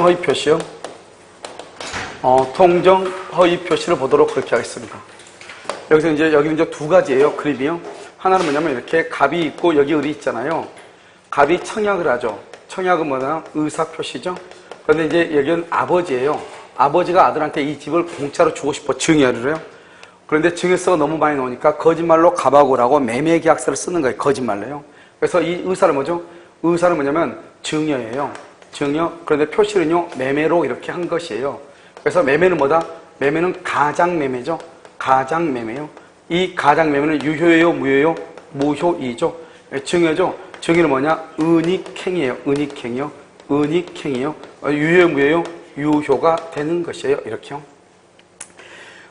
통정허위 표시요. 통정허위 표시를 보도록 그렇게 하겠습니다. 여기서 여기는 이제 두 가지예요. 그림이요. 하나는 뭐냐면 이렇게 갑이 있고 여기 을이 있잖아요. 갑이 청약을 하죠. 청약은 뭐냐? 의사 표시죠. 그런데 이제 여기는 아버지예요. 아버지가 아들한테 이 집을 공짜로 주고 싶어 증여를 해요. 그런데 증여세가 너무 많이 나오니까 거짓말로 갑하고 을하고 매매 계약서를 쓰는 거예요. 거짓말로요. 그래서 이 의사는 뭐죠? 의사는 뭐냐면 증여예요. 증여. 그런데 표시는요, 매매로 이렇게 한 것이에요. 그래서 매매는 뭐다? 매매는 가장매매죠. 가장매매요. 이 가장매매는 유효예요, 무효예요? 무효이죠. 증여죠. 증여는 뭐냐? 은닉행이에요. 은닉행이요. 은닉행이요. 유효예요, 무효예요? 유효가 되는 것이에요. 이렇게요.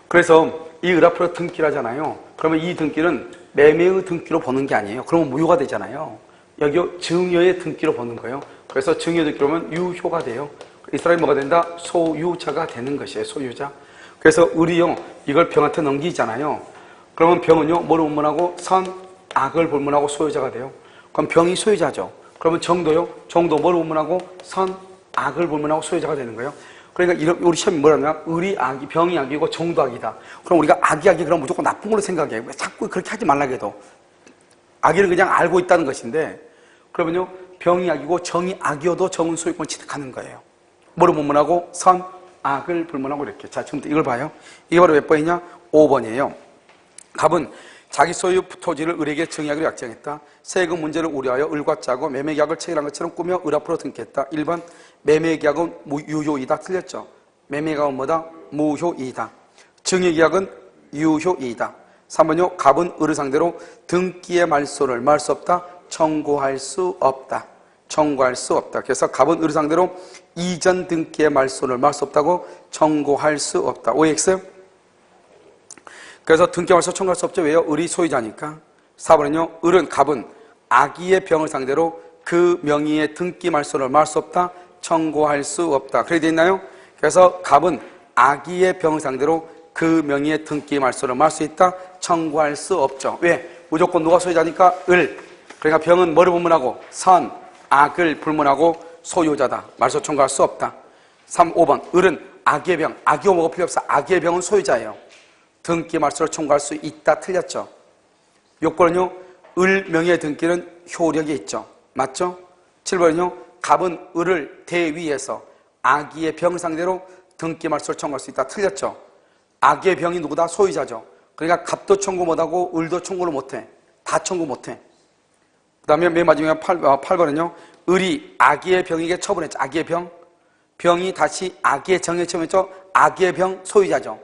그래서 이 을 앞으로 등기를 하잖아요. 그러면 이 등기는 매매의 등기로 보는 게 아니에요. 그러면 무효가 되잖아요. 여기 증여의 등기로 보는 거예요. 그래서 증여 등기로 보면 유효가 돼요. 이 사람이 뭐가 된다? 소유자가 되는 것이에요. 소유자. 그래서 을이요, 이걸 병한테 넘기잖아요. 그러면 병은요, 뭐를 본문하고? 선, 악을 본문하고 소유자가 돼요. 그럼 병이 소유자죠. 그러면 정도요, 정도 뭐를 본문하고? 선, 악을 본문하고 소유자가 되는 거예요. 그러니까 우리 시험이 뭐라냐? 을이 악이, 병이 악이고 정도 악이다. 그럼 우리가 악이 그럼 무조건 나쁜 걸로 생각해요. 왜 자꾸 그렇게 하지 말라 해도. 악의를 그냥 알고 있다는 것인데, 그러면요, 병이 악이고 정이 악이어도 정은 소유권 취득하는 거예요. 뭐를 본문하고? 선, 악을 불문하고 이렇게. 자, 지금부터 이걸 봐요. 이게 바로 몇 번이냐? 5번이에요. 갑은 자기 소유 토지를 을에게 증여하기로 약정했다. 세금 문제를 우려하여 을과 짜고 매매계약을 체결한 것처럼 꾸며 을 앞으로 등기했다. 1번 매매계약은 유효이다. 틀렸죠. 매매계약은 뭐다? 무효이다. 증여계약은 유효이다. 3번요. 갑은 을을 상대로 등기의 말소를 말 수 없다. 청구할 수 없다. 청구할 수 없다. 그래서 갑은 을을 상대로 이전 등기의 말소를 말 수 없다고 청구할 수 없다. OX. 그래서 등기 말소 청구할 수 없죠. 왜요? 을이 소유자니까. 4번은요. 을은 갑은 악의의 병을 상대로 그 명의의 등기 말소를 말 수 없다. 청구할 수 없다. 그렇게 되어 있나요? 그래서 갑은 악의의 병을 상대로 그 명의의 등기 말소를 말 수 있다. 청구할 수 없죠. 왜? 무조건 누가 소유자니까? 을. 그러니까 병은 뭐를 불문하고? 선, 악을 불문하고 소유자다. 말소 청구할 수 없다. 5번. 을은 악의 병. 악의 뭐가 필요 없어. 악의 병은 소유자예요. 등기 말소를 청구할 수 있다. 틀렸죠. 6번은요. 을 명의의 등기는 효력이 있죠. 맞죠? 7번은요. 갑은 을을 대위해서 악의의 병 상대로 등기 말소를 청구할 수 있다. 틀렸죠. 악의 병이 누구다? 소유자죠. 그러니까 갑도 청구 못하고 을도 청구를 못해. 다 청구 못해. 그 다음에 맨 마지막에 8번은요. 을이 악의의 병에게 처분했죠. 악의의 병. 병이 다시 악의의 정에 처분했죠. 악의의 병 소유자죠.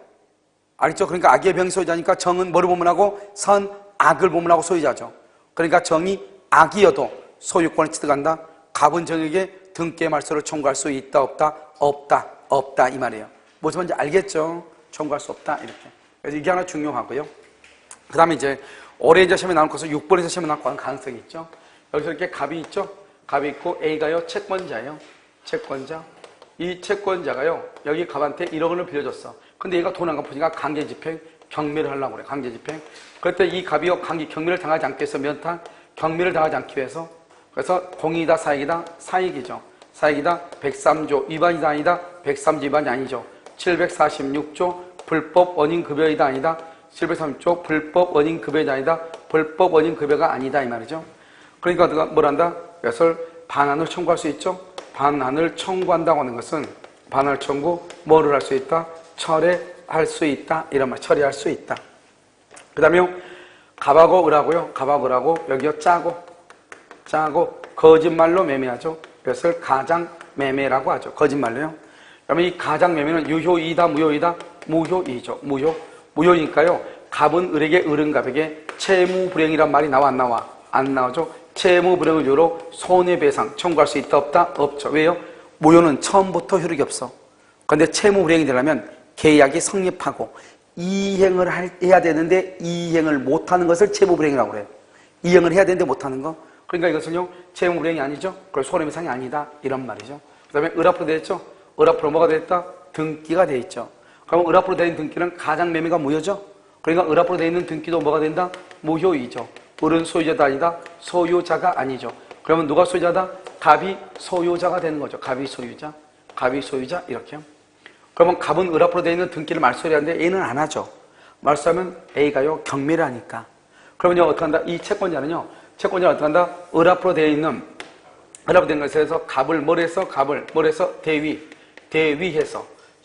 알겠죠? 그러니까 악의의 병이 소유자니까 정은 뭐를 본문하고? 선, 악을 본문하고 소유자죠. 그러니까 정이 악이어도 소유권을 취득한다. 갑은 정에게 등기의 말소를 청구할 수 있다, 없다? 없다, 없다 이 말이에요. 무슨 말인지 알겠죠? 청구할 수 없다 이렇게. 그래서 이게 하나 중요하고요. 그 다음에 이제 올해 이제 시험에 나올 것은 6번에서 시험에 나올 가능성이 있죠. 여기서 이렇게 갑이 있죠. 갑이 있고 A가요 채권자예요. 채권자. 이 채권자가요 여기 갑한테 1억 원을 빌려줬어. 근데 얘가 돈 안 갚으니까 강제집행 경매를 하려고 그래. 강제집행. 그럴 이 갑이요 경매를 당하지 않기 위해서 면탈 경매를 당하지 않기 위해서 그래서 공익이다 사익이다 사익이죠. 사익이다 103조 위반이다 아니다 103조 위반이 아니죠. 746조 불법 원인급여이다 아니다 730조 불법 원인급여이다 아니다 불법 원인급여가 아니다 이 말이죠. 그러니까 누가 뭘 한다? 이것을 반환을 청구할 수 있죠. 반환을 청구한다고 하는 것은 반환 청구 뭐를 할 수 있다? 철회할 수 있다 이런 말 처리할 수 있다. 그 다음에 갑하고 을하고요 갑하고 을하고 여기요 짜고 거짓말로 매매하죠. 그것을 가장매매라고 하죠. 거짓말로요. 그러면 이 가장매매는 유효이다 무효이다? 무효이죠. 무효니까요 갑은 을에게 을은 갑에게 채무불이행이란 말이 나와 안 나와? 안 나오죠. 채무불이행을 이유로 손해배상 청구할 수 있다 없다? 없죠. 왜요? 무효는 처음부터 효력이 없어. 그런데 채무불이행이 되려면 계약이 성립하고 이행을 해야 되는데 이행을 못하는 것을 채무불이행이라고 그래요. 이행을 해야 되는데 못하는 거. 그러니까 이것은요 채무불이행이 아니죠. 그걸 손해배상이 아니다 이런 말이죠. 그 다음에 을 앞으로 되어 있죠. 을 앞으로 뭐가 되어 있다? 등기가 되어 있죠. 그러면 을 앞으로 되어 있는 등기는 가장매매가 무효죠. 그러니까 을 앞으로 되어 있는 등기도 뭐가 된다? 무효이죠. 을은 소유자가 아니다. 소유자가 아니죠. 그러면 누가 소유자다? 갑이 소유자가 되는 거죠. 갑이 소유자. 갑이 소유자 이렇게요. 그러면 갑은 을 앞으로 되어 있는 등기를 말소해야 하는데 A는 안 하죠. 말소하면 A가요 경매를 하니까. 그러면요 어떻게 한다? 이 채권자는요 어떻게 한다? 을 앞으로 되어 있는 것에서 갑을 뭐래서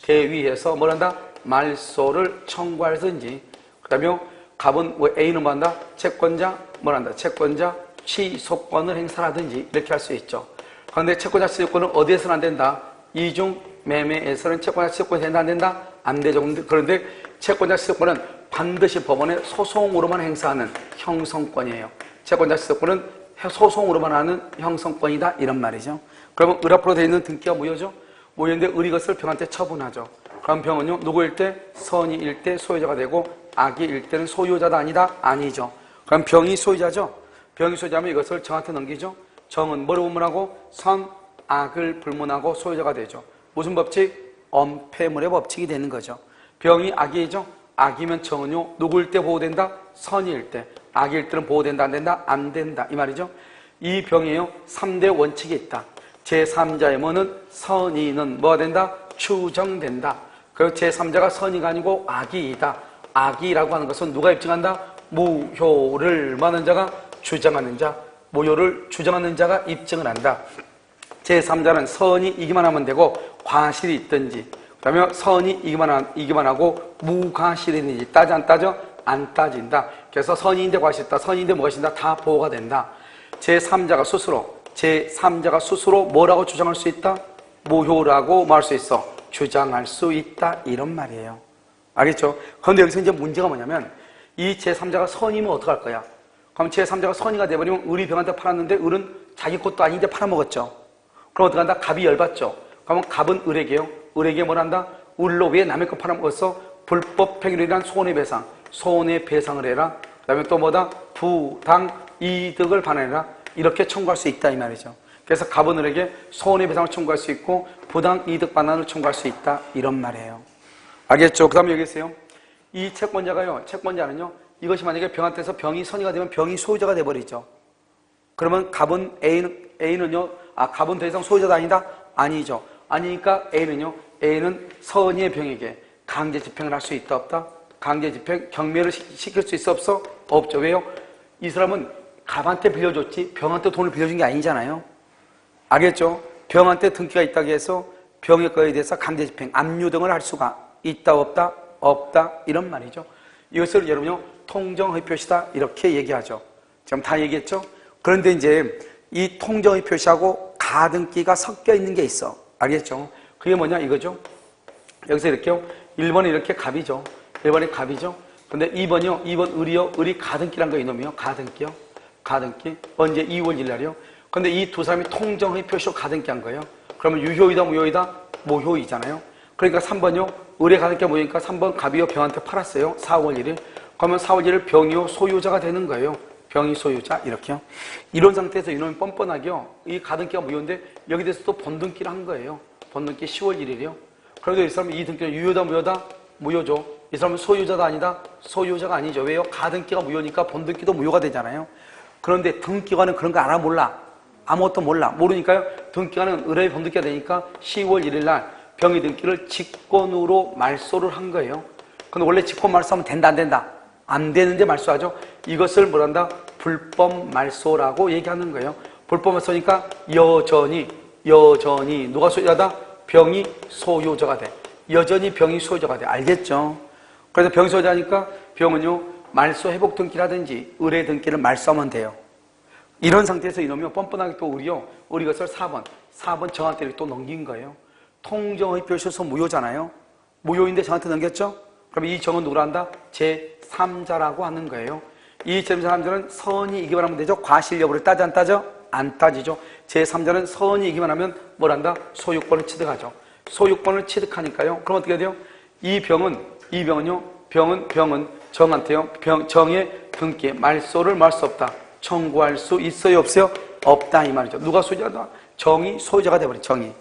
대위해서 뭘 한다? 말소를 청구하든지. 그다음에 갑은 A는 뭐 한다? 채권자 취소권을 행사하든지 이렇게 할 수 있죠. 그런데 채권자 취소권은 어디에서는 안 된다? 이중 매매에서는 채권자 취소권이 된다 안 된다? 안 되죠. 그런데 채권자 취소권은 반드시 법원의 소송으로만 행사하는 형성권이에요. 채권자 취소권은 소송으로만 하는 형성권이다 이런 말이죠. 그러면 을 앞으로 되어 있는 등기가 무효죠. 무효인데 을이 것을 병한테 처분하죠. 그럼 병은요 누구일 때? 선이일 때 소유자가 되고 악이일 때는 소유자다 아니다? 아니죠. 그럼 병이 소유자죠. 병이 소유자면 이것을 정한테 넘기죠. 정은 뭐를 분문하고? 선, 악을 불문하고 소유자가 되죠. 무슨 법칙? 엄폐물의 법칙이 되는 거죠. 병이 악이죠. 악이면 정은요 누구일 때 보호된다? 선일 때. 악일 때는 보호된다 안 된다? 안 된다 이 말이죠. 이 병에요 3대 원칙이 있다. 제3자의 뭐는? 선의는 뭐가 된다? 추정된다. 그리고 제3자가 선의가 아니고 악의이다. 악의라고 하는 것은 누가 입증한다? 무효를 많은 자가 주장하는 자, 무효를 주장하는 자가 입증을 한다. 제3자는 선이 이기만 하면 되고 과실이 있든지, 그다음에 선이 이기만 하고 무과실이 있는지 따져 안 따져? 안 따진다. 그래서 선인인데 과실있다, 선인인데 무과실이다 다 보호가 된다. 제3자가 스스로 뭐라고 주장할 수 있다? 무효라고 말할 수 있어. 주장할 수 있다 이런 말이에요. 알겠죠? 그런데 여기서 이제 문제가 뭐냐면 이 제3자가 선이면 어떡할 거야? 그럼 제3자가 선이가 돼버리면 을이 병한테 팔았는데 을은 자기 것도 아닌데 팔아먹었죠. 그럼 어떡한다? 갑이 열받죠. 그러면 갑은 을에게요. 을에게 뭘 한다? 을로 왜 남의 거 팔아먹었어? 불법 행위로 인한 손해배상. 손해배상을 해라. 그 다음에 또 뭐다? 부당 이득을 반환해라. 이렇게 청구할 수 있다 이 말이죠. 그래서 갑은 을에게 손해배상을 청구할 수 있고 부당 이득 반환을 청구할 수 있다 이런 말이에요. 알겠죠? 그 다음에 여기 있어요. 이 채권자는요 이것이 만약에 병한테서 병이 선의가 되면 병이 소유자가 돼버리죠. 그러면 갑은 A는요 갑은 더 이상 소유자가 아니다? 아니죠. 아니니까 A는 선의의 병에게 강제 집행을 할 수 있다 없다? 강제 집행, 경매를 시킬 수 있어 없어? 없죠. 왜요? 이 사람은 갑한테 빌려줬지 병한테 돈을 빌려준 게 아니잖아요. 알겠죠? 병한테 등기가 있다고 해서 병의 거에 대해서 강제 집행, 압류 등을 할 수가 있다 없다? 없다 이런 말이죠. 이것을 여러분요 통정의 표시다 이렇게 얘기하죠. 지금 다 얘기했죠? 그런데 이제 이 통정의 표시하고 가등기가 섞여 있는 게 있어. 알겠죠? 그게 뭐냐 이거죠. 여기서 이렇게요. 1번이 이렇게 갑이죠. 1번이 갑이죠. 근데 2번이요. 2번 을이요. 을이 가등기란 거 이놈이요. 가등기요. 가등기. 언제? 2월 1일 날이요. 근데 이 두 사람이 통정의 표시로 가등기 한 거예요. 그러면 유효이다 무효이다? 무효이잖아요. 그러니까 3번이요. 을의 가등기가 뭐니까 3번 갑이요. 병한테 팔았어요. 4월 1일. 그러면 4월 1일 병이요. 소유자가 되는 거예요. 병이 소유자 이렇게요. 이런 상태에서 이놈이 뻔뻔하게요. 이 가등기가 무효인데 여기 대해서 또 번등기를 한 거예요. 번등기 10월 1일이요. 그래도 이 사람은 이 등기는 유효다 무효다? 무효죠. 이 사람은 소유자다 아니다? 소유자가 아니죠. 왜요? 가등기가 무효니까 번등기도 무효가 되잖아요. 그런데 등기관은 그런 거 알아 몰라. 아무것도 몰라. 모르니까요. 등기관은 의뢰의 번등기가 되니까 10월 1일 날 병의 등기를 직권으로 말소를 한 거예요. 근데 원래 직권 말소하면 된다 안 된다? 안 되는데 말소하죠. 이것을 뭐란다? 불법 말소라고 얘기하는 거예요. 불법 말소니까 여전히 누가 소유자다? 병이 소유자가 돼. 여전히 병이 소유자가 돼. 알겠죠? 그래서 병이 소유자니까 병은요 말소 회복 등기라든지 의뢰 등기를 말소하면 돼요. 이런 상태에서 이놈이 뻔뻔하게 또 우리 것을 4번 정한테 또 넘긴 거예요. 통정의 표시에서 무효잖아요. 무효인데 정한테 넘겼죠? 그럼 이 정은 누구라 한다? 제3자라고 하는 거예요. 이 제3자는 선이 이기만 하면 되죠? 과실 여부를 따져 안 따져? 안 따지죠. 제3자는 선이 이기만 하면 뭘 한다? 소유권을 취득하죠. 소유권을 취득하니까요. 그럼 어떻게 돼요? 이 병은요. 병은 정한테요. 정의 등기에 말소를 말 수 없다. 청구할 수 있어요? 없어요? 없다 이 말이죠. 누가 소유자다? 정이 소유자가 돼버린 정이.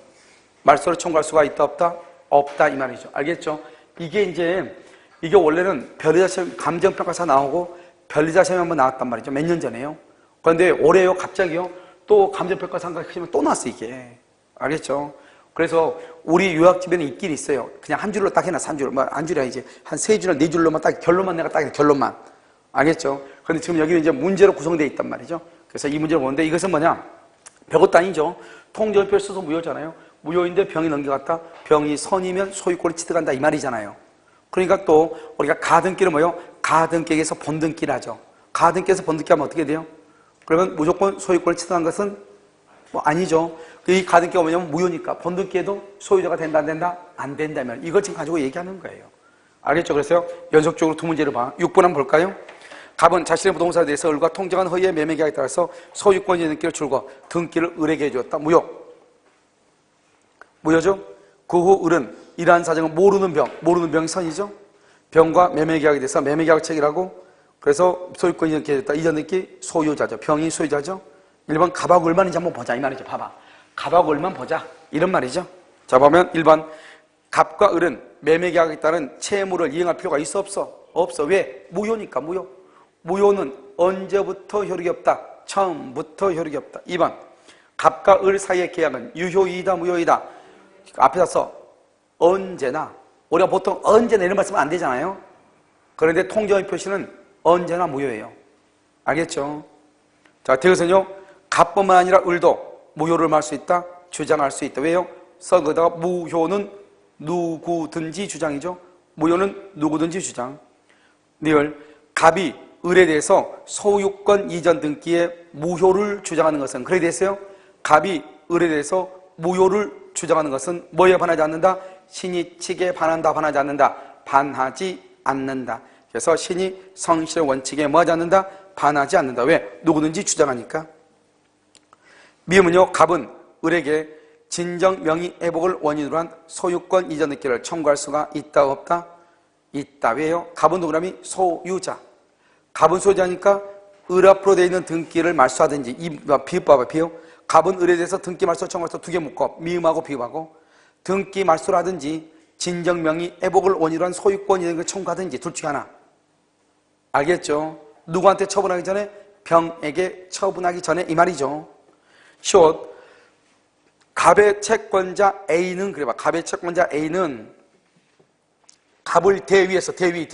말소를 청구할 수가 있다 없다? 없다 이 말이죠. 알겠죠? 이게 원래는 변리자 시험, 감정평가사 나오고 변리자 시험이 한번 나왔단 말이죠. 몇 년 전에요. 그런데 올해요, 갑자기요, 또 감정평가사 시험이 또 나왔어, 이게. 알겠죠? 그래서 우리 요약집에는 있긴 있어요. 그냥 한 줄로 딱 해놔, 한 줄. 한 줄이 아니지. 한 세 줄이나 네 줄로만 딱 결론만 내가 딱 해, 결론만. 알겠죠? 그런데 지금 여기는 이제 문제로 구성되어 있단 말이죠. 그래서 이 문제를 보는데 이것은 뭐냐? 별것도 아니죠. 통전표를 써서 무효잖아요. 무효인데 병이 넘겨갔다. 병이 선이면 소유권을 취득한다. 이 말이잖아요. 그러니까 또 우리가 가등기를 뭐요? 가등기에서 본등기를 하죠. 가등기에서 본등기 하면 어떻게 돼요? 그러면 무조건 소유권을 취득한 것은 뭐 아니죠. 이 가등기가 뭐냐면 무효니까 본등기에도 소유자가 된다 안 된다? 안 된다면 이걸 지금 가지고 얘기하는 거예요. 알겠죠? 그래서요. 연속적으로 두 문제를 봐. 6번 한번 볼까요? 갑은 자신의 부동산에 대해서 을과 통정한 허위의 매매 계약에 따라서 소유권의 등기를 줄고 등기를 을에게 해주었다. 무효. 무효죠? 그 후 을은 이러한 사정은 모르는 병이 선이죠? 병과 매매 계약에 대해서 매매 계약 체결하고 그래서 소유권이 등기 해줬다. 이전 등기 소유자죠. 병이 소유자죠? 1번 갑하고 을만인지 한번 보자. 이 말이죠. 봐봐. 갑하고 을만 보자. 이런 말이죠. 자, 보면 1번 갑과 을은 매매 계약에 따른 채무를 이행할 필요가 있어 없어? 없어. 왜? 무효니까 무효. 무효는 언제부터 효력이 없다? 처음부터 효력이 없다. 2번 갑과 을 사이의 계약은 유효이다 무효이다? 앞에서 써 언제나. 우리가 보통 언제나 이런 말씀은 안 되잖아요. 그런데 통정의 표시는 언제나 무효예요. 알겠죠? 자, 이것은요 갑뿐만 아니라 을도 무효를 말할 수 있다, 주장할 수 있다. 왜요? 거기다가 무효는 누구든지 주장이죠. 무효는 누구든지 주장. 리을 갑이 을에 대해서 소유권 이전 등기에 무효를 주장하는 것은 그래 됐어요? 갑이 을에 대해서 무효를 주장하는 것은 뭐에 반하지 않는다? 신의 측에 반한다, 반하지 않는다? 반하지 않는다. 그래서 신의 성실의 원칙에 뭐하지 않는다? 반하지 않는다. 왜? 누구든지 주장하니까. 미음은요, 갑은 을에게 진정 명의 회복을 원인으로 한 소유권 이전 등기를 청구할 수가 있다 없다? 있다. 왜요? 갑은 누구라미? 소유자. 갑은 소유자니까 을 앞으로 되어 있는 등기를 말소하든지 비읍 봐봐. 비읍. 갑은 을에 대해서 등기 말소 청구해서 두 개 묶어. 미음하고 비읍하고 등기 말소를 하든지 진정 명의 회복을 원인으로 한 소유권 이전 등기를 청구하든지 둘 중에 하나. 알겠죠? 누구한테 처분하기 전에? 병에게 처분하기 전에 이 말이죠. 숏. 갑의 채권자 A는 그래봐. 갑의 채권자 A는 갑을 대위해서 대위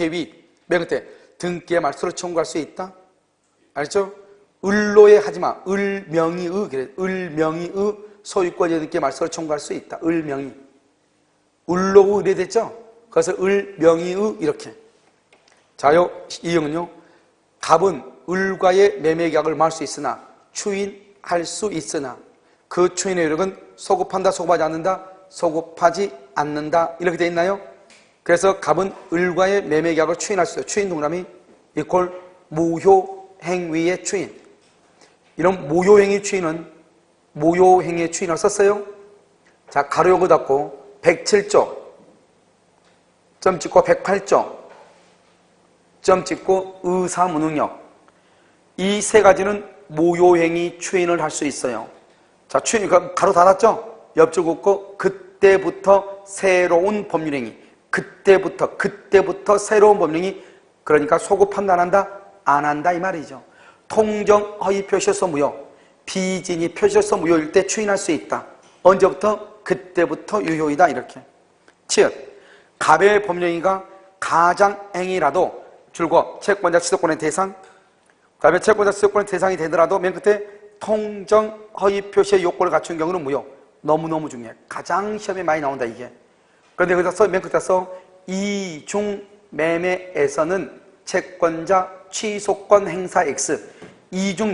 맨 끝에 등기의 말소를 청구할 수 있다. 알죠? 을로에 하지마. 을명의의 그래. 을명의의 소유권의 등기의 말소를 청구할 수 있다. 을명의. 을로 이래 됐죠? 그래서 을명의의 이렇게. 자요 이형은요. 갑은 을과의 매매 계약을 말 수 있으나 추인할 수 있으나 그 추인의 효력은 소급한다, 소급하지 않는다, 소급하지 않는다 이렇게 돼 있나요? 그래서 갑은 을과의 매매 계약을 추인할 수 있어요. 추인 동그라미 이퀄 무효행위의 추인. 이런 무효행위 추인은 무효행위의 추인을 썼어요. 자, 가로 요거 닫고 107조 점 찍고 108조 점 찍고 의사무능력. 이 세 가지는 무효행위 추인을 할 수 있어요. 자, 추인 가로 닫았죠? 옆줄 긋고 그때부터 새로운 법률행위. 그때부터 새로운 법령이 그러니까 소급 판단한다? 안 한다 이 말이죠. 통정 허위 표시로서 무효, 비진이 표시로서 무효일 때 추인할 수 있다. 언제부터? 그때부터 유효이다 이렇게. 즉 갑의 법령이가 가장행위라도 줄고 채권자 취득권의 대상, 갑의 채권자 취득권의 대상이 되더라도 맨 끝에 통정 허위 표시의 요건을 갖춘 경우는 무효. 너무너무 중요해. 가장 시험에 많이 나온다 이게. 그런데 거기다 맨 끝에 써 이중 매매에서는 채권자 취소권 행사 X. 이중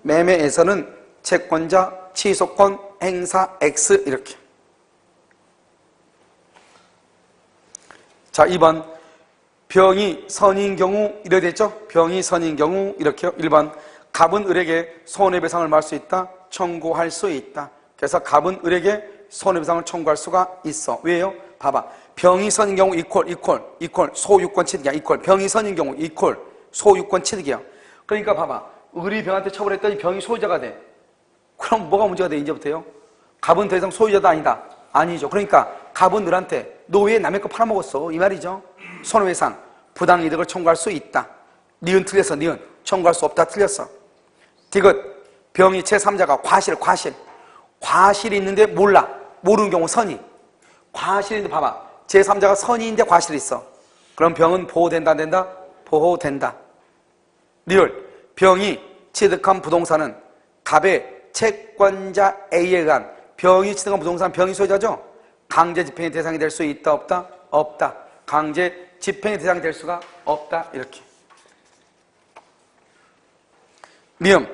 매매에서는 채권자 취소권 행사 X 이렇게. 자, 2번 병이 선인 경우 이래 됐죠? 병이 선인 경우 이렇게요. 1번 갑은 을에게 손해배상을 말할 수 있다, 청구할 수 있다. 그래서 갑은 을에게 손해배상을 청구할 수가 있어. 왜요? 봐봐. 병이 선인 경우 이퀄 소유권 취득이야. 이퀄 병이 선인 경우 이퀄 소유권 취득이야. 그러니까 봐봐. 을이 병한테 처벌했더니 병이 소유자가 돼. 그럼 뭐가 문제가 돼 이제부터요? 갑은 더 이상 소유자도 아니다. 아니죠. 그러니까 갑은 을한테 너 왜 남의 거 팔아먹었어? 이 말이죠. 손해배상 부당이득을 청구할 수 있다. 니은 틀렸어. 니은 청구할 수 없다. 틀렸어. 디귿 병이 제3자가 과실 과실이 있는데 몰라. 모르는 경우 선이. 과실이 있는데 봐봐. 제3자가 선의인데 과실이 있어. 그럼 병은 보호된다 안 된다? 보호된다. 리얼. 병이 취득한 부동산은 갑의 채권자 A에 의한 병이 취득한 부동산 병이 소유자죠? 강제 집행의 대상이 될 수 있다 없다? 없다. 강제 집행의 대상이 될 수가 없다. 이렇게. 미음.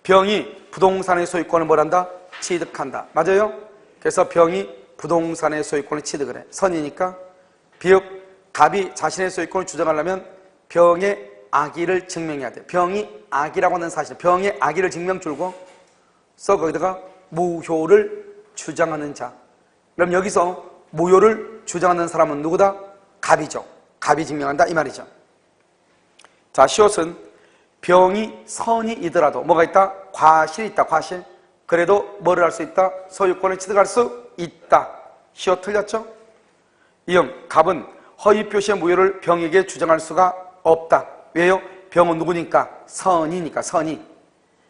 병이 부동산의 소유권을 뭘한다? 취득한다. 맞아요? 그래서 병이 부동산의 소유권을 취득을 해. 선이니까. 비읍. 갑이 자신의 소유권을 주장하려면 병의 악의를 증명해야 돼. 병이 악이라고 하는 사실. 병의 악의를 증명 줄고 써 거기다가 무효를 주장하는 자. 그럼 여기서 무효를 주장하는 사람은 누구다? 갑이죠. 갑이 증명한다 이 말이죠. 자, 시옷은 병이 선이이더라도 뭐가 있다? 과실이 있다. 과실. 그래도 뭐를 할 수 있다? 소유권을 취득할 수 있다. 시옷 틀렸죠? 이응. 갑은 허위 표시의 무효를 병에게 주장할 수가 없다. 왜요? 병은 누구니까? 선이니까. 선이.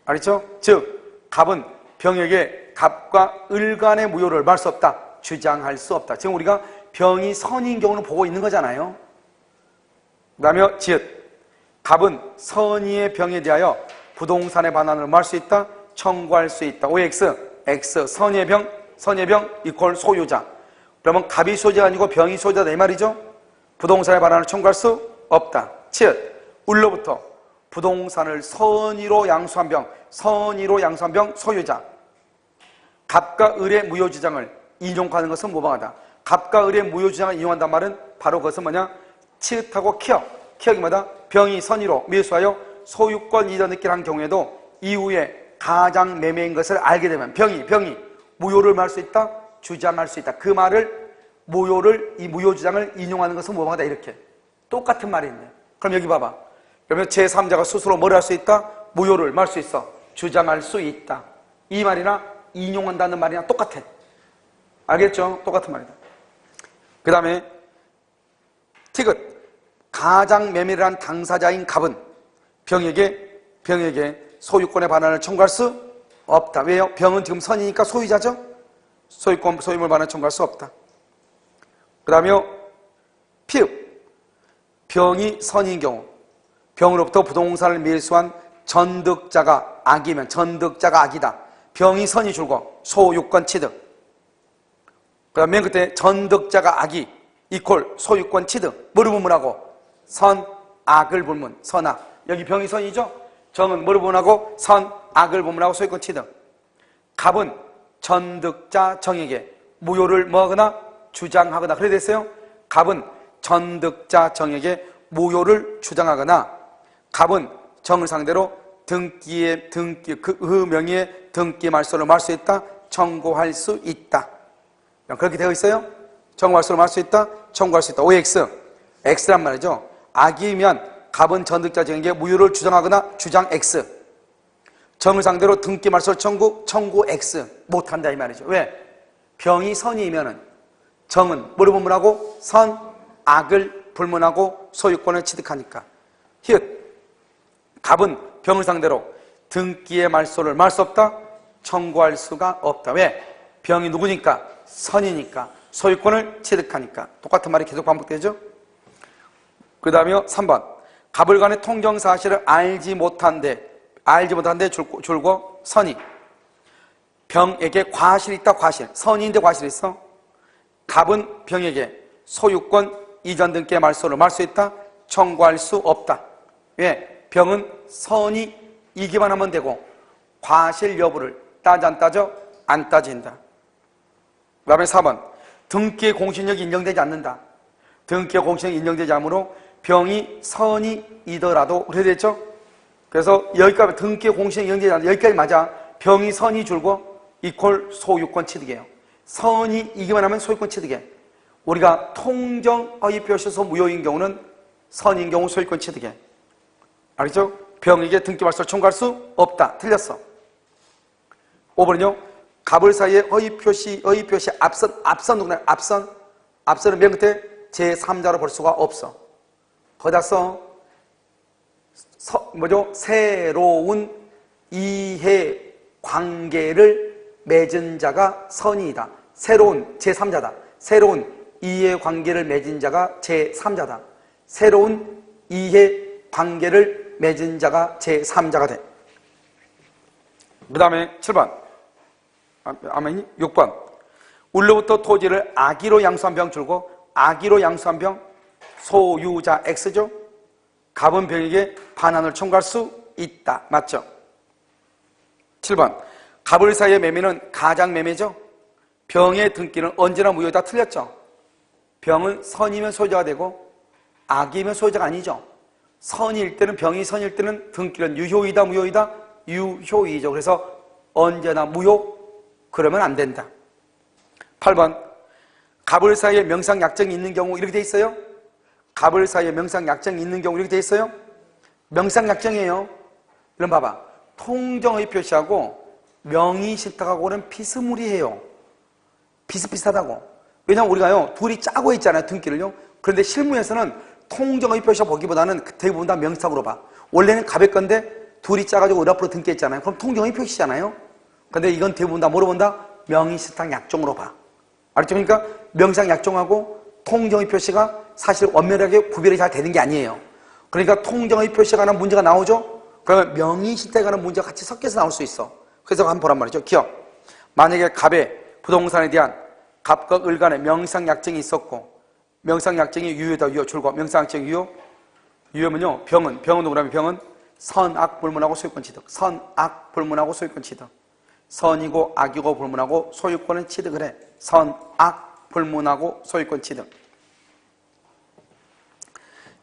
알겠죠? 즉 갑은 병에게 갑과 을 간의 무효를 말 수 없다. 주장할 수 없다. 지금 우리가 병이 선인 경우는 보고 있는 거잖아요. 그 다음에 지읒. 갑은 선의의 병에 대하여 부동산의 반환을 말 수 있다. 청구할 수 있다. OX. X. 선의의 병 이퀄 소유자. 그러면 갑이 소유자가 아니고 병이 소유자다 이 말이죠. 부동산의 반환을 청구할 수 없다. 치읓. 을로부터 부동산을 선의로 양수한 병 소유자. 갑과 을의 무효주장을 인용하는 것은 무방하다. 갑과 을의 무효주장을 인용한단 말은 바로 그것은 뭐냐? 치읓하고 키역이 뭐다? 병이 선의로 매수하여 소유권 이전 느끼를 한 경우에도 이후에 가장 매매인 것을 알게 되면 병이 무효를 말 수 있다? 주장할 수 있다. 그 말을 이 무효주장을 인용하는 것은 무방하다. 이렇게 똑같은 말인데 그럼 여기 봐봐. 그러면 제3자가 스스로 뭘 할 수 있다? 무효를 말 수 있어. 주장할 수 있다. 이 말이나 인용한다는 말이나 똑같아. 알겠죠? 똑같은 말이다. 그 다음에 티귿. 가장 매매를 한 당사자인 갑은 병에게 소유권의 반환을 청구할 수 없다. 왜요? 병은 지금 선이니까 소유자죠? 소유물 반환을 청구할 수 없다. 그 다음에 피읍. 병이 선인 경우 병으로부터 부동산을 매수한 전득자가 악이면 전득자가 악이다. 병이 선이 줄고 소유권 취득. 그 다음에 맨 끝에 전득자가 악이 이퀄 소유권 취득. 뭐를 불문하고? 선, 악을 불문. 선악. 여기 병이 선이죠? 정은 뭐를 불문하고? 선, 악을 불문하고 소유권 취득. 갑은 전득자 정에게 무효를 뭐하거나? 주장하거나. 그래 됐어요? 갑은 전득자 정에게 무효를 주장하거나 갑은 정을 상대로 그 명의의 등기 말소를 말 수 있다. 청구할 수 있다. 그렇게 되어 있어요? 청구할 수를 말 수 있다. 청구할 수 있다. OX. X란 말이죠. 악이면 갑은 전득자 정에게 무효를 주장하거나 주장 X. 정을 상대로 등기 말소 청구 X. 못한다 이 말이죠. 왜? 병이 선이면은 정은 뭐를 불문하고? 선, 악을 불문하고 소유권을 취득하니까. 히읗. 갑은 병을 상대로 등기의 말소를 말 수 없다. 청구할 수가 없다. 왜? 병이 누구니까? 선이니까. 소유권을 취득하니까. 똑같은 말이 계속 반복되죠? 그 다음에 3번. 갑을 간의 통정 사실을 알지 못한데 줄고 선이. 병에게 과실이 있다. 과실. 선인데 과실이 있어. 갑은 병에게 소유권 이전 등기의 말소를 말 수 있다. 청구할 수 없다. 왜? 병은 선이 이기만 하면 되고 과실 여부를 따져 안 따져? 안 따진다. 그 다음에 4번. 등기의 공신력이 인정되지 않는다. 등기의 공신력이 인정되지 않으므로 병이 선이이더라도 그래 됐죠? 그래서 여기까지 등기의 공신력이 인정되지 않는다. 여기까지 맞아. 병이 선이 줄고 이퀄 소유권 취득이에요. 선이 이기만 하면 소유권 취득해. 우리가 통정 허위 표시서 무효인 경우는 선인 경우 소유권 취득해. 알겠죠? 병에게 등기 말소를 청구할 수 없다. 틀렸어. 5번은요. 갑을 사이에 허위 표시 앞선 누구나 앞선은 맨 끝에 제3자로 볼 수가 없어. 거기다 써. 새로운 이해 관계를 맺은 자가 선이이다. 새로운 제3자다. 새로운 이해관계를 맺은 자가 제3자다. 새로운 이해관계를 맺은 자가 제3자가 돼. 그 다음에 7번, 아멘이 6번. 울로부터 토지를 악의로 양수한 병 줄고, 악의로 양수한 병, 소유자 X죠. 갑은 병에게 반환을 청구할 수 있다. 맞죠? 7번. 갑을 사이의 매매는 가장매매죠. 병의 등기는 언제나 무효다. 틀렸죠. 병은 선이면 소유자가 되고 악이면 소유자가 아니죠. 선일 때는, 병이 선일 때는 등기는 유효이다 무효이다? 유효이죠. 그래서 언제나 무효? 그러면 안 된다. 8번. 갑을 사이에 명상약정이 있는 경우 이렇게 돼 있어요. 갑을 사이에 명상약정이 있는 경우 이렇게 돼 있어요. 명상약정이에요. 이런 봐봐. 통정의 표시하고 명의신탁하고는 비스무리해요. 비슷비슷하다고. 왜냐하면 우리가요, 둘이 짜고 있잖아요, 등기를요. 그런데 실무에서는 통정의 표시가 보기보다는 대부분 다 명상으로 봐. 원래는 갑의 건데 둘이 짜가지고 을 앞으로 등기했잖아요. 그럼 통정의 표시잖아요. 근데 이건 대부분 다 뭐로 본다? 명의신탁 약정으로 봐. 알았죠? 그러니까 명상약정하고 통정의 표시가 사실 엄밀하게 구별이 잘 되는 게 아니에요. 그러니까 통정의 표시에 관한 문제가 나오죠? 그러면 명의신탁에 관한 문제가 같이 섞여서 나올 수 있어. 그래서 한번 보란 말이죠. 기억. 만약에 갑의 부동산에 대한 갑과 을 간의 명상약정이 있었고, 명상약정이 유효다, 유효, 줄고, 명상약정이 유효. 유효면요, 병은 누구라면 병은 선악 불문하고 소유권 취득. 선악 불문하고 소유권 취득. 선이고 악이고 불문하고 소유권은 취득을 해. 선악 불문하고 소유권 취득.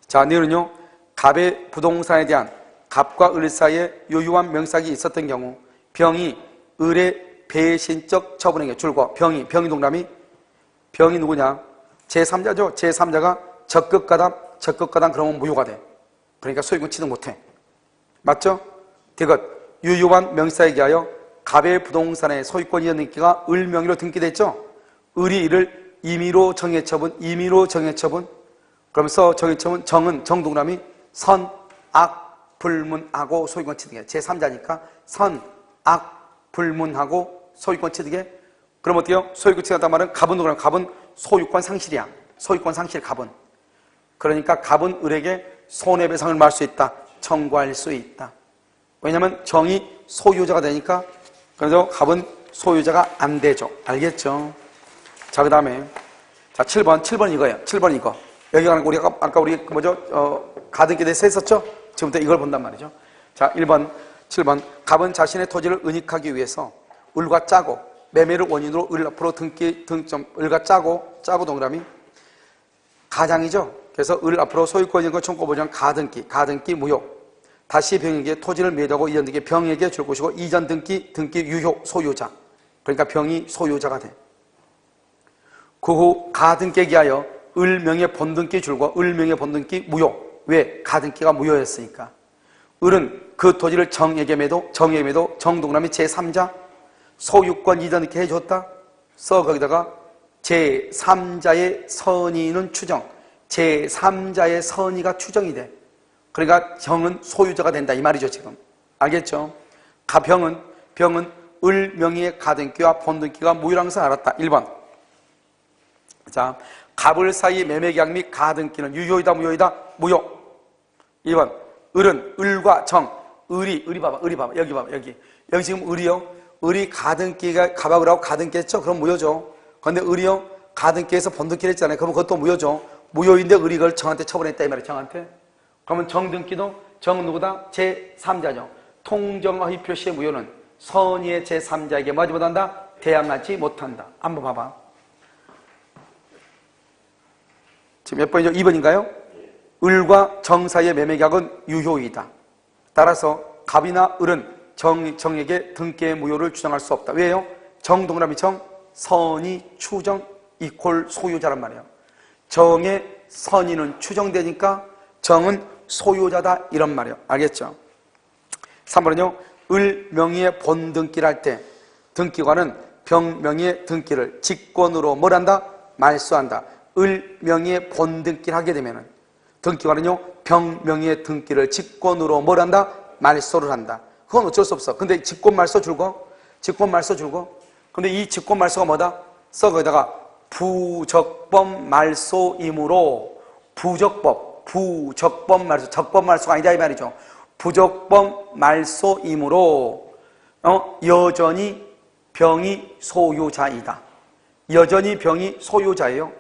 자, 내일은요, 갑의 부동산에 대한 갑과 을 사이에 유효한 명삭이 있었던 경우, 병이 을의 배신적 처분에게 줄고, 병이 동그라미, 병이 누구냐? 제3자죠. 제3자가 적극가담 그러면 무효가 돼. 그러니까 소유권 취득 못해. 맞죠? 이것 유효한 명사에 의하여 갑의 부동산의 소유권 이전 등기가 을 명의로 등기됐죠. 을이 이를 임의로 정해처분, 그러면서 정해처분, 정은 정동그라미 선, 악, 불문하고 소유권 취득해. 제3자니까 선, 악, 불문하고 소유권 취득해. 그럼 어때요? 소유권 취득한단 말은 갑은 누구냐면 갑은 소유권 상실이야. 소유권 상실 갑은. 그러니까 갑은 을에게 손해배상을 말할 수 있다. 청구할 수 있다. 왜냐하면 정이 소유자가 되니까. 그래서 갑은 소유자가 안 되죠. 알겠죠? 자, 그 다음에 자 7번 이거예요. 7번 이거. 여기가 우리가 아까 우리 가등기에 대해서 했었죠? 지금부터 이걸 본단 말이죠. 자, 7번. 갑은 자신의 토지를 은닉하기 위해서 을과 짜고, 매매를 원인으로 을 앞으로 을과 짜고 동그라미 가장이죠. 그래서 을 앞으로 소유권 이전 청구 보장 가등기 무효. 다시 병에게 토지를 매도하고 이전 등기 병에게 줄 것이고, 이전 등기 유효 소유자. 그러니까 병이 소유자가 돼. 그 후 가등기에 기하여 을 명의 본등기 줄고 을 명의 본등기 무효. 왜? 가등기가 무효였으니까. 을은 그 토지를 정에게 매도 정동그라미 제3자 소유권 이전 등기 해줬다. 거기다가 제3자의 선의는 추정. 제3자의 선의가 추정이 돼. 그러니까 정은 소유자가 된다 이 말이죠. 지금 알겠죠? 병은 을 명의의 가등기와 본등기가 무효라는 것을 알았다. 1번. 자, 갑을 사이 매매계약 및 가등기는 유효이다 무효이다? 무효. 2번. 을은 을과 정. 을이 봐봐. 여기 지금 을이요. 을이 가등기가 갑하고 을하고 가등기 했죠? 그럼 무효죠. 그런데 을이요. 가등기에서 본등기를 했잖아요. 그럼 그것도 무효죠. 무효인데 을이 그걸 정한테 처분했다 이 말이에요. 정한테. 그러면 정등기도 정은 누구다? 제3자죠. 통정의 표시의 무효는 선의의 제3자에게 뭐하지 못한다? 대항하지 못한다. 한번 봐봐. 지금 몇 번이죠? 2번인가요? 을과 정 사이의 매매계약은 유효이다. 따라서 갑이나 을은 정에게 등기의 무효를 주장할 수 없다. 왜요? 정 동그라미 정, 선의 추정 이퀄 소유자란 말이에요. 정의 선의는 추정되니까 정은 소유자다 이런 말이에요. 알겠죠? 3번은요. 을 명의의 본등기를 할 때 등기관은 병 명의의 등기를 직권으로 뭘 한다? 말소한다. 을 명의의 본등기를 하게 되면은 등기관은요. 병 명의의 등기를 직권으로 뭘 한다? 말소를 한다. 그건 어쩔 수 없어. 근데 직권 말소 줄고 근데 이 직권 말소가 뭐다? 거기다가 부적법 말소이므로 부적법 말소, 적법 말소가 아니다 이 말이죠. 부적법 말소이므로 여전히 병이 소유자이다. 여전히 병이 소유자예요.